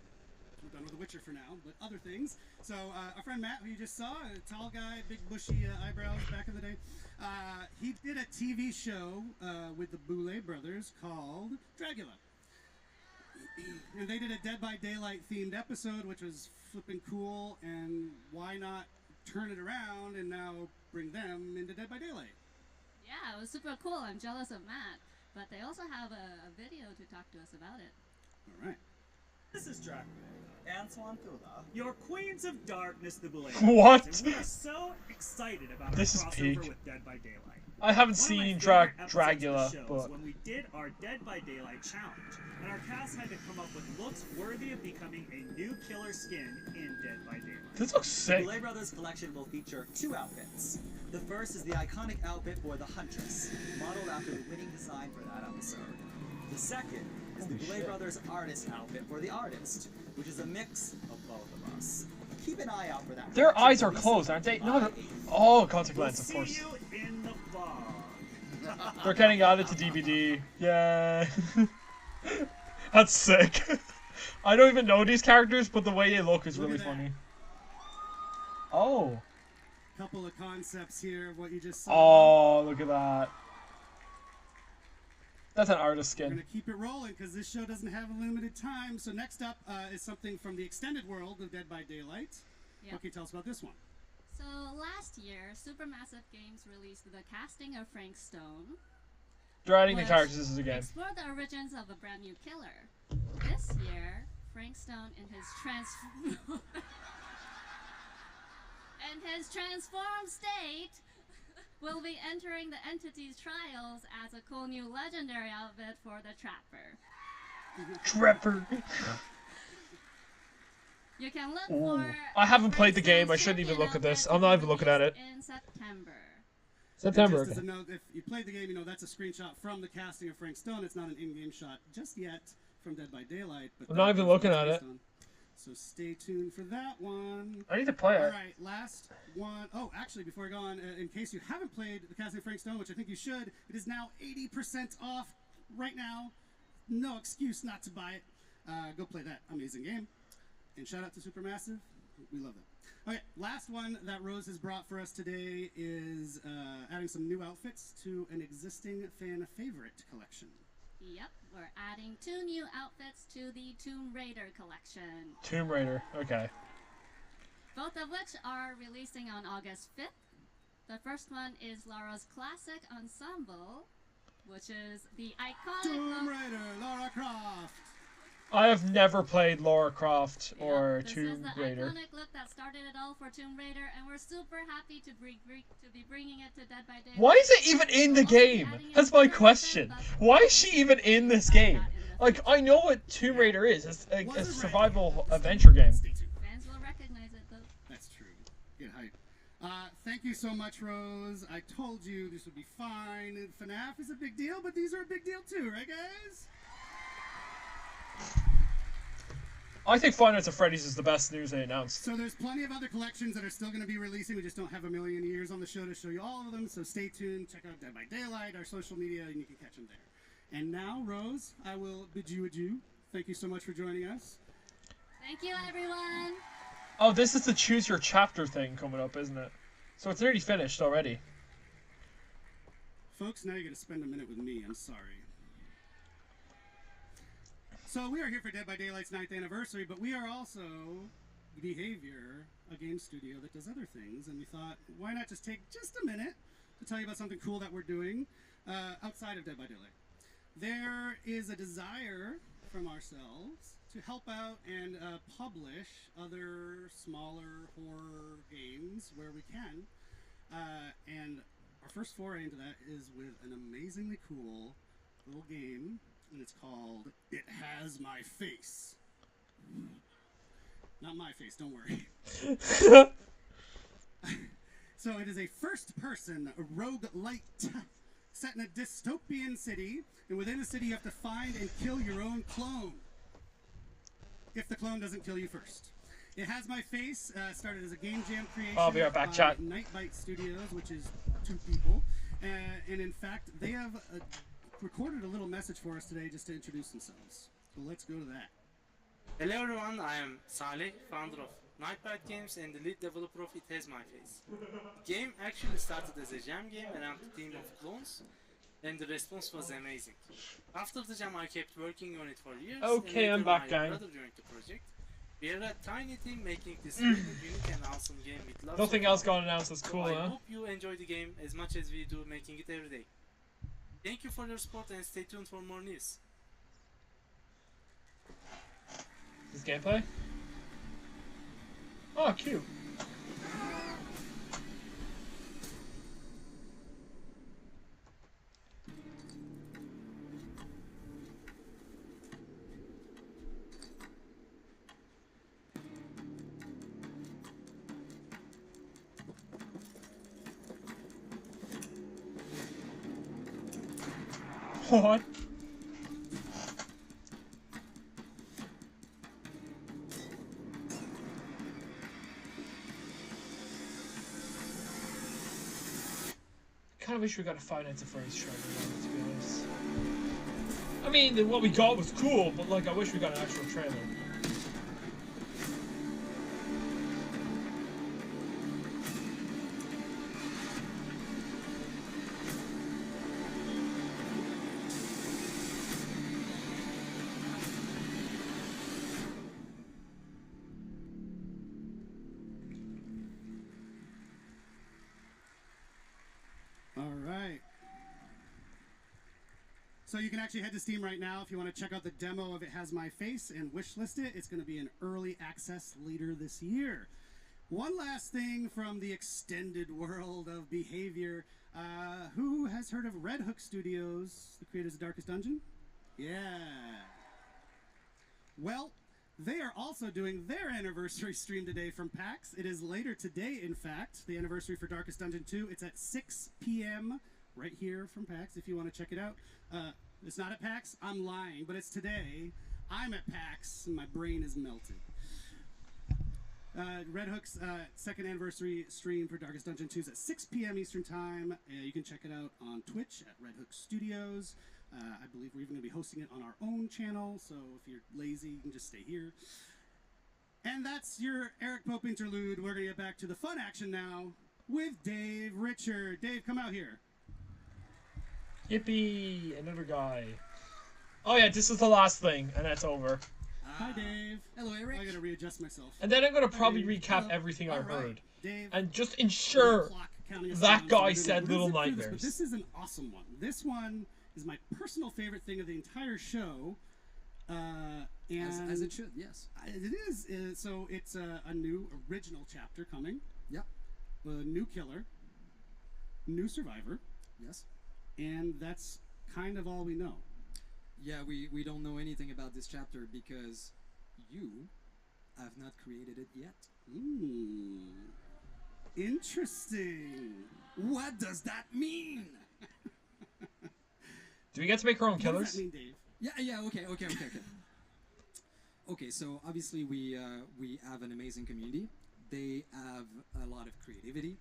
We're done with The Witcher for now, but other things. So our friend Matt, who you just saw, a tall guy, big bushy eyebrows back in the day, he did a TV show with the Boulet brothers called Dragula. And they did a Dead by Daylight themed episode, which was flipping cool, and why not turn it around and now bring them into Dead by Daylight? Yeah, it was super cool. I'm jealous of Matt. But they also have a video to talk to us about it. All right. This is Dracula and Swantula, your queens of darkness, the Boulet. What? And we are so excited about This our is crossover peak. with Dead by Daylight. I haven't seen Dragula, but but... when we did our Dead by Daylight challenge, and our cast had to come up with looks worthy of becoming a new killer skin in Dead by Daylight. This looks sick. The Boulet Brothers collection will feature 2 outfits. The first is the iconic outfit for the Huntress, modeled after the winning design for that episode. The second is the Boulet Brothers artist outfit for the artist, which is a mix of both of us. Keep an eye out for that. Their eyes are closed, aren't they? No, oh, contact lens, of course. In the fog. They're getting added to DVD. Yeah. That's sick. I don't even know these characters, but the way they look is really funny. Oh. Couple of concepts here of what you just saw. Oh, look at that. That's an artist We're skin. going to keep it rolling because this show doesn't have a limited time. So next up is something from the extended world of Dead by Daylight. Yep. What can you tell us about this one? So last year, Supermassive Games released the casting of Frank Stone. They're adding the which characters again. Explored the origins of a brand new killer. This year, Frank Stone in his transformed state will be entering the entity's trials as a cool new legendary outfit for the Trapper. Trapper. You can look Ooh. for. I haven't played the game. I Frank shouldn't even Stone's look at this. outfit I'm not even looking at it. In September. September. And just Okay. as a note, if you played the game, you know that's a screenshot from the casting of Frank Stone. It's not an in-game shot just yet from Dead by Daylight. But I'm not even looking at it. So stay tuned for that one. I need to play it. All right, last one. Oh, actually, before I go on, in case you haven't played the casting of Frank Stone, which I think you should, it is now 80% off right now. No excuse not to buy it. Go play that amazing game. And shout out to Supermassive. We love that. Okay, last one that Rose has brought for us today is adding some new outfits to an existing fan favorite collection. Yep, we're adding 2 new outfits to the Tomb Raider collection. Tomb Raider. Okay. Both of which are releasing on August 5th. The first one is Lara's classic ensemble, which is the iconic Tomb Raider, Lara Croft. I have never played Lara Croft or This Tomb is the Raider. iconic look that started it all for Tomb Raider, and we're super happy to be bringing it to Dead by Daylight. Why is it even in the game? That's my question. Why is she even in this game? Like, I know what Tomb Raider is. It's a survival adventure game. Fans will recognize it, though. That's true. Get hype. Thank you so much, Rose. I told you this would be fine. FNaF is a big deal, but these are a big deal too, right, guys? I think Five Nights at Freddy's is the best news they announced. So there's plenty of other collections that are still going to be releasing. We just don't have a million years on the show to show you all of them. So stay tuned. Check out Dead by Daylight, our social media, and you can catch them there. And now, Rose, I will bid you adieu. Thank you so much for joining us. Thank you, everyone. Oh, this is the choose your chapter thing coming up, isn't it? So it's nearly finished already. Folks, now you're going to spend a minute with me. I'm sorry. So we are here for Dead by Daylight's 9th anniversary, but we are also Behavior, a game studio that does other things, and we thought, why not just take just a minute to tell you about something cool that we're doing outside of Dead by Daylight. There is a desire from ourselves to help out and publish other smaller horror games where we can, and our first foray into that is with an amazingly cool little game, and it's called It Has My Face. Not my face, don't worry. So it is a first-person roguelite set in a dystopian city, and within the city you have to find and kill your own clone. If the clone doesn't kill you first. It Has My Face started as a game jam creation I'll be right back, chat. Nightbite Studios, which is 2 people. And in fact, they have recorded a little message for us today just to introduce themselves. So let's go to that. Hello everyone, I am Saleh, founder of Nightbite Games and the lead developer of It Has My Face. The game actually started as a jam game around the theme of clones, and the response was amazing. After the jam I kept working on it for years, Okay, and I'm later back, my gang. brother joined the project. We are a tiny team making this really unique and awesome game with lots Nothing of else fun. got announced that's cool, So I huh? hope you enjoy the game as much as we do making it every day. Thank you for your support and stay tuned for more news. This gameplay? Oh, cute. What? I kind of wish we got a Five Nights at Freddy's trailer, to be honest. I mean, what we got was cool, but like, I wish we got an actual trailer. All right. So you can actually head to Steam right now if you want to check out the demo of It Has My Face and wishlist it. It's going to be in early access later this year. One last thing from the extended world of Behavior. Who has heard of Red Hook Studios, the creators of Darkest Dungeon? Yeah. Well, They are also doing their anniversary stream today from PAX. It is later today, in fact, the anniversary for Darkest Dungeon 2. It's at 6 p.m. right here from PAX if you want to check it out. It's not at PAX. I'm lying, but it's today. I'm at PAX, and my brain is melted. Red Hook's second anniversary stream for Darkest Dungeon 2 is at 6 p.m. Eastern Time. You can check it out on Twitch at Red Hook Studios. I believe we're even going to be hosting it on our own channel, so if you're lazy, you can just stay here. And that's your Eric Pope interlude. We're going to get back to the fun action now with Dave Richard. Dave, come out here. Yippee! Another guy. Oh yeah, this is the last thing, and that's over. Hi, Dave. Hello, Eric. I got to readjust myself. And then I'm going to probably Dave. recap everything I All right. heard. Dave, and just ensure that guy said Little But Nightmares. this is an awesome one. This one is my personal favorite thing of the entire show. And As it should, yes. It is. So it's a new original chapter coming. Yep. A new killer. New survivor. Yes. And that's kind of all we know. Yeah, we don't know anything about this chapter because you have not created it yet. Interesting. What does that mean? Do we get to make our own What killers? does that mean, Dave? Yeah, okay. Okay, so obviously we have an amazing community. They have a lot of creativity.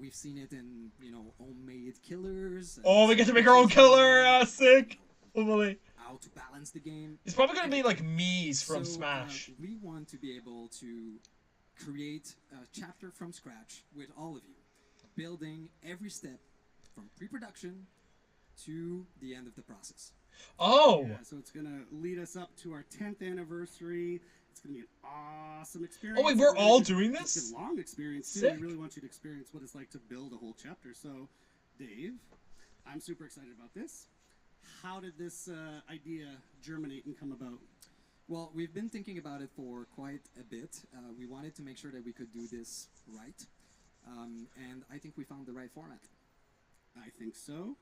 We've seen it in, homemade killers. Oh, we get to make our own killer! Sick! Hopefully. How to balance the game. It's probably going to be like Mies from Smash. We want to be able to create a chapter from scratch with all of you, building every step from pre-production to the end of the process. Oh! Yeah, so it's going to lead us up to our 10th anniversary. It's going to be an awesome experience. Oh, wait, we're all gonna doing get- this? It's a long experience, too. Sick. We really want you to experience what it's like to build a whole chapter. So, Dave, I'm super excited about this. How did this idea germinate and come about? Well, we've been thinking about it for quite a bit. We wanted to make sure that we could do this right. And I think we found the right format. I think so.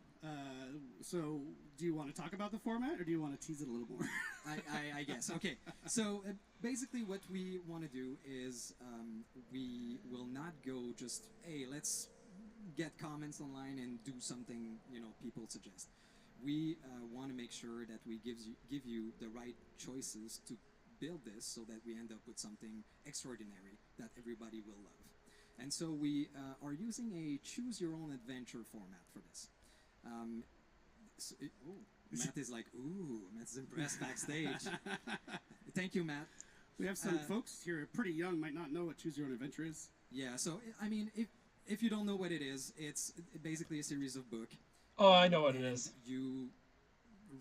So, do you want to talk about the format, or do you want to tease it a little more? I guess. Okay. So, basically what we want to do is we will not go just, hey, let's get comments online and do something, people suggest. We want to make sure that we give you the right choices to build this so that we end up with something extraordinary that everybody will love. And so we are using a choose-your-own-adventure format for this. Matt is like, ooh, Matt's impressed backstage. Thank you, Matt. We have some folks here pretty young, might not know what Choose Your Own Adventure is. Yeah, so, I mean, if you don't know what it is, it's basically a series of books. Oh, I know what it is. You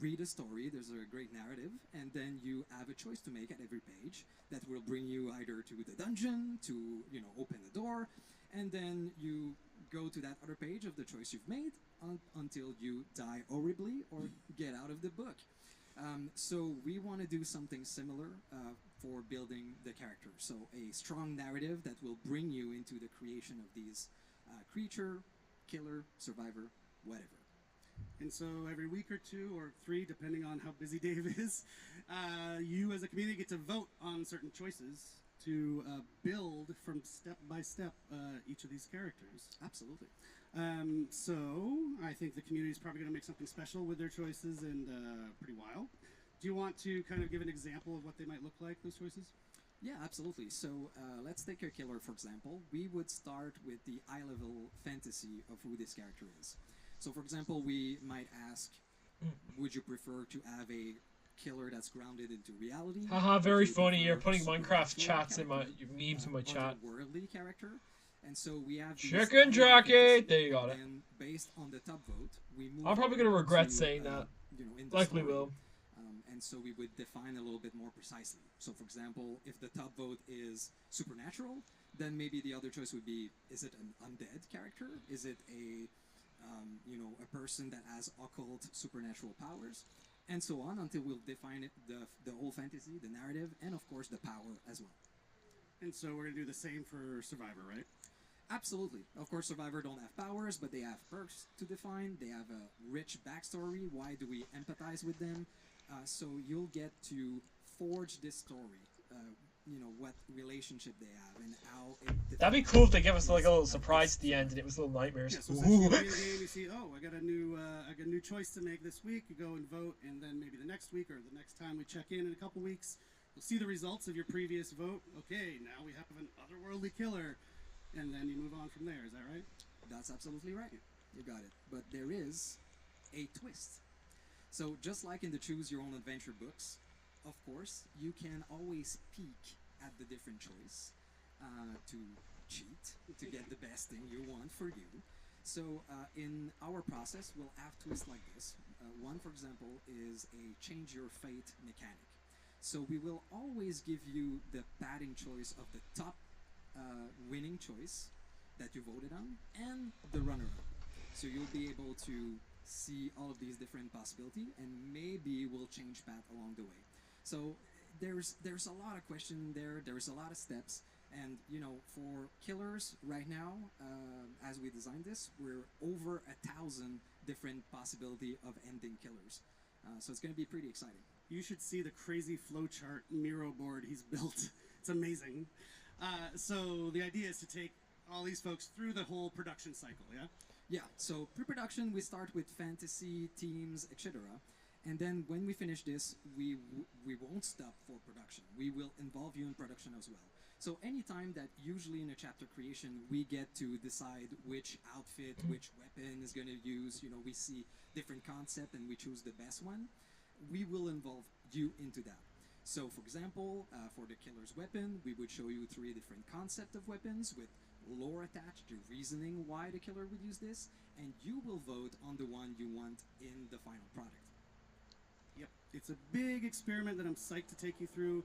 read a story, there's a great narrative, and then you have a choice to make at every page that will bring you either to the dungeon, to, open the door, and then you go to that other page of the choice you've made until you die horribly or get out of the book. So we want to do something similar for building the character. So a strong narrative that will bring you into the creation of these creature, killer, survivor, whatever. And so every week or 2 or 3, depending on how busy Dave is, you as a community get to vote on certain choices to build from step by step each of these characters. Absolutely. So I think the community is probably going to make something special with their choices and pretty wild. Do you want to kind of give an example of what they might look like, those choices? Yeah, absolutely. So let's take a killer, for example. We would start with the eye-level fantasy of who this character is. So, for example, we might ask, would you prefer to have a killer that's grounded into reality? Haha, very funny. You're putting Minecraft chats in my memes in my chat. Worldly character. And so we have Chicken jacket. There you got it. And based on the top vote, we move I'm probably gonna regret to, saying that. in the Likely story. will. And so we would define a little bit more precisely. So, for example, if the top vote is supernatural, then maybe the other choice would be: is it an undead character? Is it a a person that has occult supernatural powers, and so on, until we'll define it, the whole fantasy, the narrative, and of course the power as well. And so we're going to do the same for Survivor, right? Absolutely. Of course, Survivor don't have powers, but they have perks to define. They have a rich backstory. Why do we empathize with them? So you'll get to forge this story. You know, what relationship they have and how it. That'd be cool if they give us like a little surprise at the end and it was little nightmares. Yeah, so essentially you play the game, you see, oh, I got a new choice to make this week. You go and vote, and then maybe the next week or the next time we check in a couple weeks, you'll see the results of your previous vote. Okay, now we have an otherworldly killer, and then you move on from there. Is that right? That's absolutely right. You got it. But there is a twist. So just like in the Choose Your Own Adventure books, of course, you can always peek at the different choice to cheat, to get the best thing you want for you. So in our process, we'll have twists like this. One, for example, is a change your fate mechanic. So we will always give you the batting choice of the top winning choice that you voted on and the runner-up. So you'll be able to see all of these different possibilities, and maybe we'll change path along the way. So there's a lot of question there. There's a lot of steps, and you know, for killers right now, as we designed this, we're over 1,000 different possibility of ending killers. So it's going to be pretty exciting. You should see the crazy flowchart Miro board he's built. It's amazing. So the idea is to take all these folks through the whole production cycle, yeah? Yeah, so pre-production, we start with fantasy, themes, etc. And then when we finish this, we won't stop for production. We will involve you in production as well. So anytime that usually in a chapter creation, we get to decide which outfit, which weapon is going to use, you know, we see different concept and we choose the best one, we will involve you into that. So for example, for the killer's weapon, we would show you 3 different concepts of weapons with lore attached to reasoning why the killer would use this, and you will vote on the one you want in the final product. Yep, it's a big experiment that I'm psyched to take you through,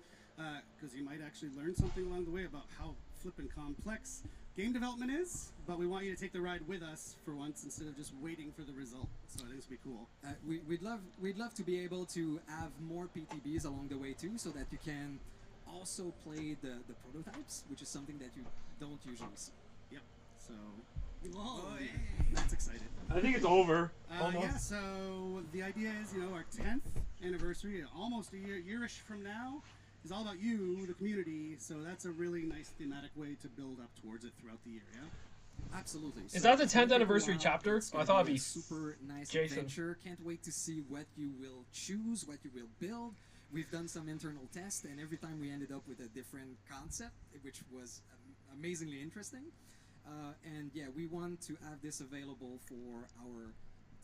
because you might actually learn something along the way about how flippin' complex game development is, but we want you to take the ride with us for once instead of just waiting for the result. So I think it's be cool. We'd love to be able to have more PTBs along the way too, so that you can also play the prototypes, which is something that you don't usually see. Yep. So, whoa, that's exciting. I think it's over. Yeah. So the idea is, you know, our 10th anniversary, almost a yearish from now, is all about you, the community. So that's a really nice thematic way to build up towards it throughout the year. Yeah. Absolutely. Is that the 10th anniversary chapter? I thought it'd be super nice Jason. adventure. Can't wait to see what you will choose, what you will build. We've done some internal tests, and every time we ended up with a different concept, which was amazingly interesting. And yeah, we want to have this available for our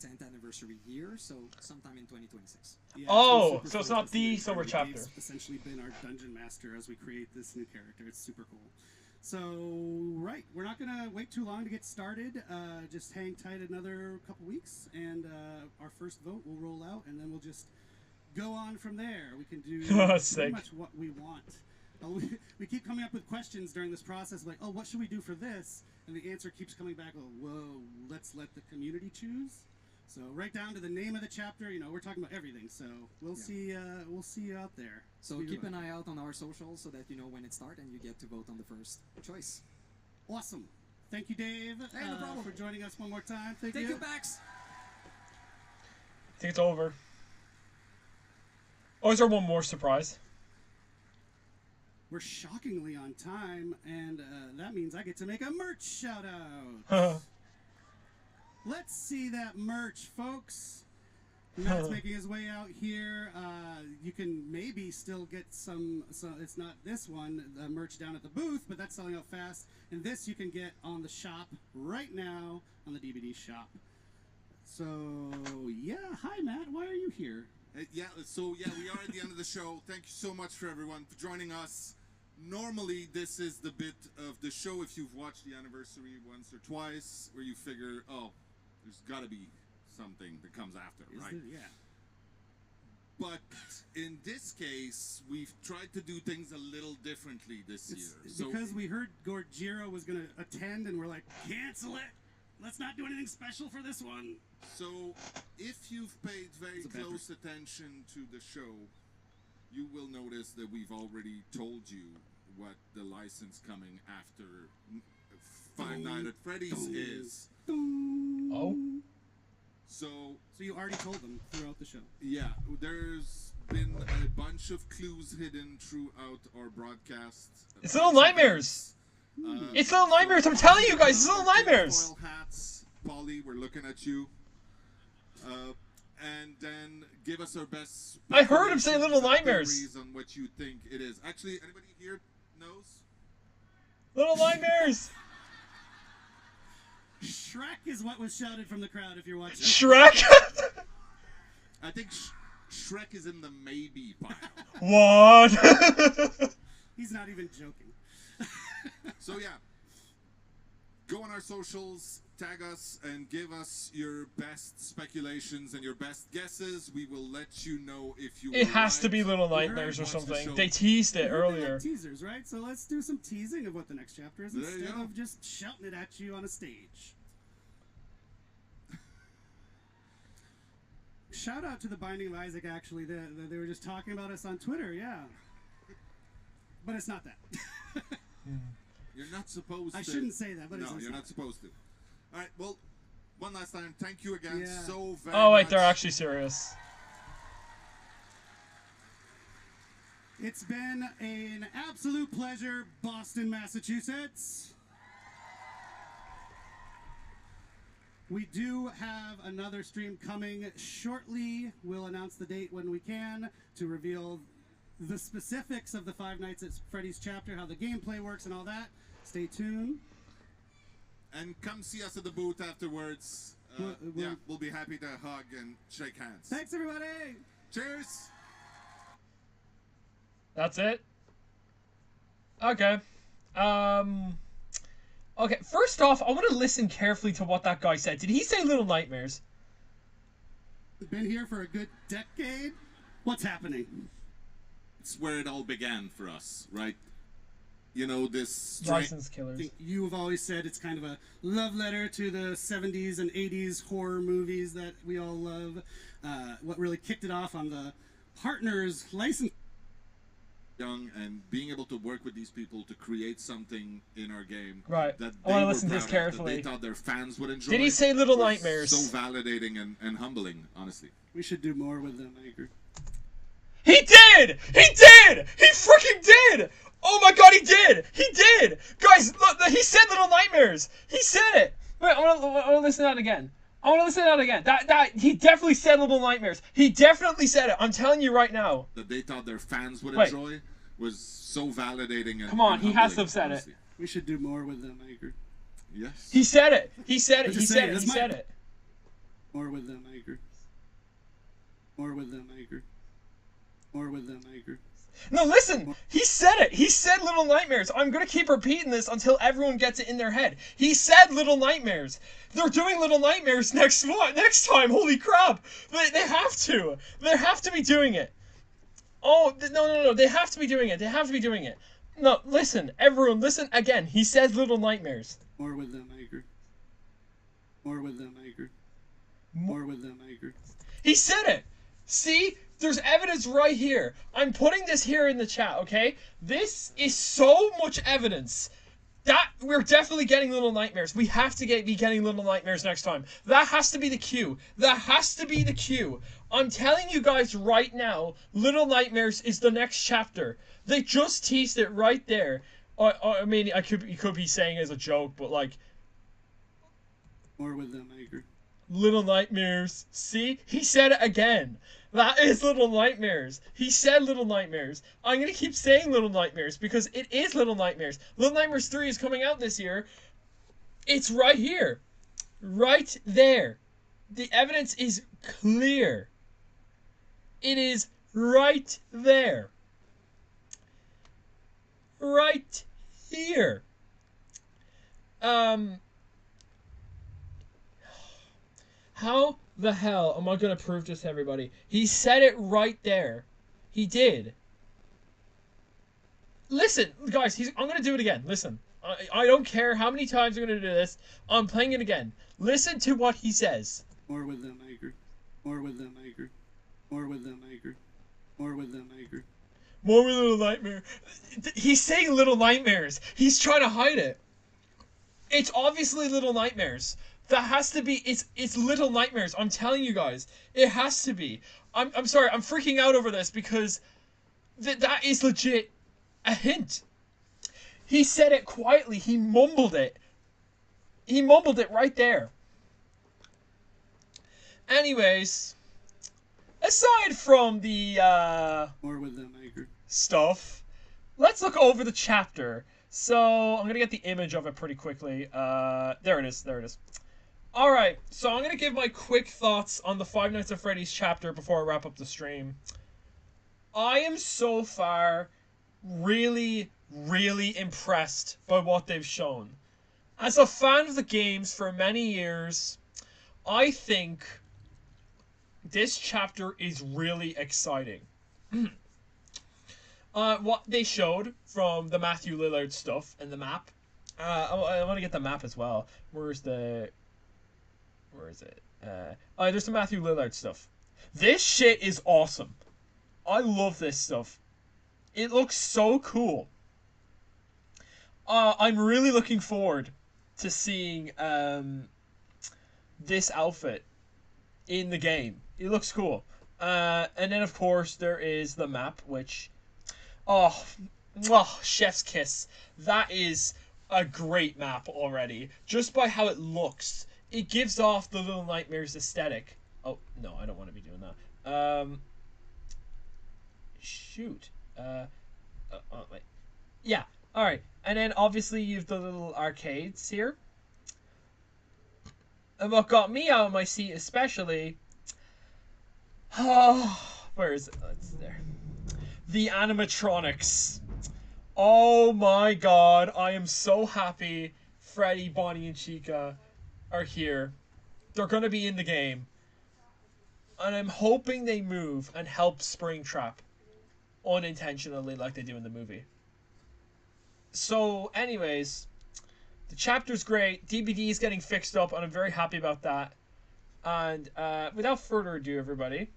10th anniversary year, so sometime in 2026. Yeah, oh, it's so it's not the summer chapter. Dave's essentially been our dungeon master as we create this new character. It's super cool. So, right, we're not going to wait too long to get started. Just hang tight another couple weeks, and our first vote will roll out, and then we'll just go on from there. We can do pretty much what we want. We keep coming up with questions during this process, like, oh, what should we do for this? And the answer keeps coming back, oh, whoa, let's let the community choose. So right down to the name of the chapter, you know, we're talking about everything. So we'll see you out there. So keep an eye out on our socials so that you know when it starts and you get to vote on the first choice. Awesome. Thank you, Dave, hey, no problem. for joining us one more time. Thank you, you, Bax. I think it's over. Oh, is there one more surprise? We're shockingly on time, and that means I get to make a merch shout out. Let's see that merch, folks. Matt's making his way out here. You can maybe still get some, so it's not this one, the merch down at the booth, but that's selling out fast. And this you can get on the shop right now, on the DVD shop. So, yeah, hi Matt, why are you here? We are at the end of the show. Thank you so much for everyone for joining us. Normally, this is the bit of the show, if you've watched the anniversary once or twice, where you figure, oh, there's got to be something that comes after, right? Yeah. But in this case, we've tried to do things a little differently this year. Because we heard Gorgiro was going to attend, and we're like, cancel it! Let's not do anything special for this one! So, if you've paid very close attention to the show, you will notice that we've already told you what the license coming after Five Nights at Freddy's is. Oh? So you already told them throughout the show. Yeah, there's been a bunch of clues hidden throughout our broadcast. It's Little Nightmares. It's Little Nightmares. I'm telling you guys, it's Little Nightmares. Foil hats, Polly, we're looking at you. And then give us our best. I heard him say Little Nightmares. Theories on what you think it is. Actually, anybody here knows? Little Nightmares. Shrek is what was shouted from the crowd if you're watching. Shrek? I think Shrek is in the maybe pile. What? He's not even joking. So yeah, go on our socials, tag us, and give us your best speculations and your best guesses. We will let you know if you. It has to be Little Nightmares or something. They teased it earlier. Like teasers, right? So let's do some teasing of what the next chapter is instead of just shouting it at you on a stage. Shout out to the Binding of Isaac. Actually, they were just talking about us on Twitter. Yeah, but it's not that. You're not supposed to. I shouldn't say that, but no, it's you're not supposed to. All right. Well, one last time, thank you again so very much. Oh wait, they're actually serious. It's been an absolute pleasure, Boston, Massachusetts. We do have another stream coming shortly. We'll announce the date when we can to reveal the specifics of the Five Nights at Freddy's chapter, how the gameplay works and all that. Stay tuned. And come see us at the booth afterwards. Yeah, we'll be happy to hug and shake hands. Thanks, everybody. Cheers. That's it? Okay. Okay, first off, I want to listen carefully to what that guy said. Did he say Little Nightmares? Been here for a good decade? What's happening? It's where it all began for us, right? You know, this license killers. You've always said it's kind of a love letter to the 70s and 80s horror movies that we all love. What really kicked it off on the partners license. Young and being able to work with these people to create something in our game. Right. That I want to listen to this carefully. They thought their fans would enjoy. Did he say Little Nightmares? So validating and humbling, honestly. We should do more with them, I agree. He did! He did! He freaking did! Oh my god, he did! He did! Guys, look, he said Little Nightmares! He said it! Wait, I want to listen to that again. I want to listen to that again. He definitely said Little Nightmares. He definitely said it. I'm telling you right now. That they thought their fans would enjoy was so validating and come on, and he has to have said honestly. it. We should do more with them, I agree. Yes. He said it. He said it. He said it. He said it. More with them, I agree. More with them, I agree. More with them, I agree. No, listen. He said it. He said Little Nightmares. I'm going to keep repeating this until everyone gets it in their head. He said Little Nightmares. They're doing Little Nightmares next time. Holy crap. They have to. They have to be doing it. Oh, no. They have to be doing it. They have to be doing it. No, listen. Everyone, listen again. He says Little Nightmares. More with them, I agree. More with them, I agree. More with them, I agree. He said it. See? There's evidence right here. I'm putting this here in the chat, okay? This is so much evidence that we're definitely getting Little Nightmares. We have to be getting Little Nightmares next time. That has to be the cue. That has to be the cue. I'm telling you guys right now, Little Nightmares is the next chapter. They just teased it right there. I mean, you could be saying it as a joke, but like... More with them, I agree. Little Nightmares. See? He said it again. That is Little Nightmares. He said Little Nightmares. I'm going to keep saying Little Nightmares because it is Little Nightmares. Little Nightmares 3 is coming out this year. It's right here. Right there. The evidence is clear. It is right there. Right here. How the hell am I going to prove this to everybody? He said it right there. He did. Listen, guys, I'm going to do it again. Listen. I don't care how many times I'm going to do this. I'm playing it again. Listen to what he says. More with them, I agree. More with them, I agree. More with them, I agree. More with them, I agree. More with Little Nightmare. He's saying Little Nightmares. He's trying to hide it. It's obviously Little Nightmares. That has to be. It's Little Nightmares. I'm telling you guys, it has to be. I'm sorry. I'm freaking out over this because that is legit a hint. He said it quietly. He mumbled it. He mumbled it right there. Anyways, aside from the More with them, I agree. stuff, let's look over the chapter. So I'm gonna get the image of it pretty quickly. There it is. There it is. All right. So I'm gonna give my quick thoughts on the Five Nights at Freddy's chapter before I wrap up the stream. I am so far really, really impressed by what they've shown. As a fan of the games for many years, I think this chapter is really exciting. What they showed from the Matthew Lillard stuff and the map. I want to get the map as well. Where is it? There's the Matthew Lillard stuff. This shit is awesome. I love this stuff. It looks so cool. I'm really looking forward to seeing this outfit in the game. It looks cool. And then of course there is the map, which chef's kiss. That is a great map already. Just by how it looks. It gives off the Little Nightmares aesthetic. Oh, no, I don't want to be doing that. Shoot. Wait. Yeah, alright. And then obviously you have the little arcades here. And what got me out of my seat especially... where is it? Oh, it's there. The animatronics. Oh my god, I am so happy Freddy, Bonnie, and Chica are here. They're gonna be in the game. And I'm hoping they move and help Springtrap unintentionally like they do in the movie. So, anyways, the chapter's great. DVD is getting fixed up, and I'm very happy about that. And without further ado, everybody,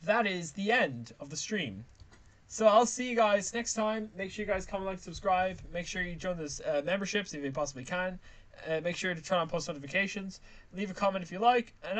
that is the end of the stream. So I'll see you guys next time. Make sure you guys comment, like, subscribe. Make sure you join this memberships if you possibly can. Make sure to turn on post notifications. Leave a comment if you like. And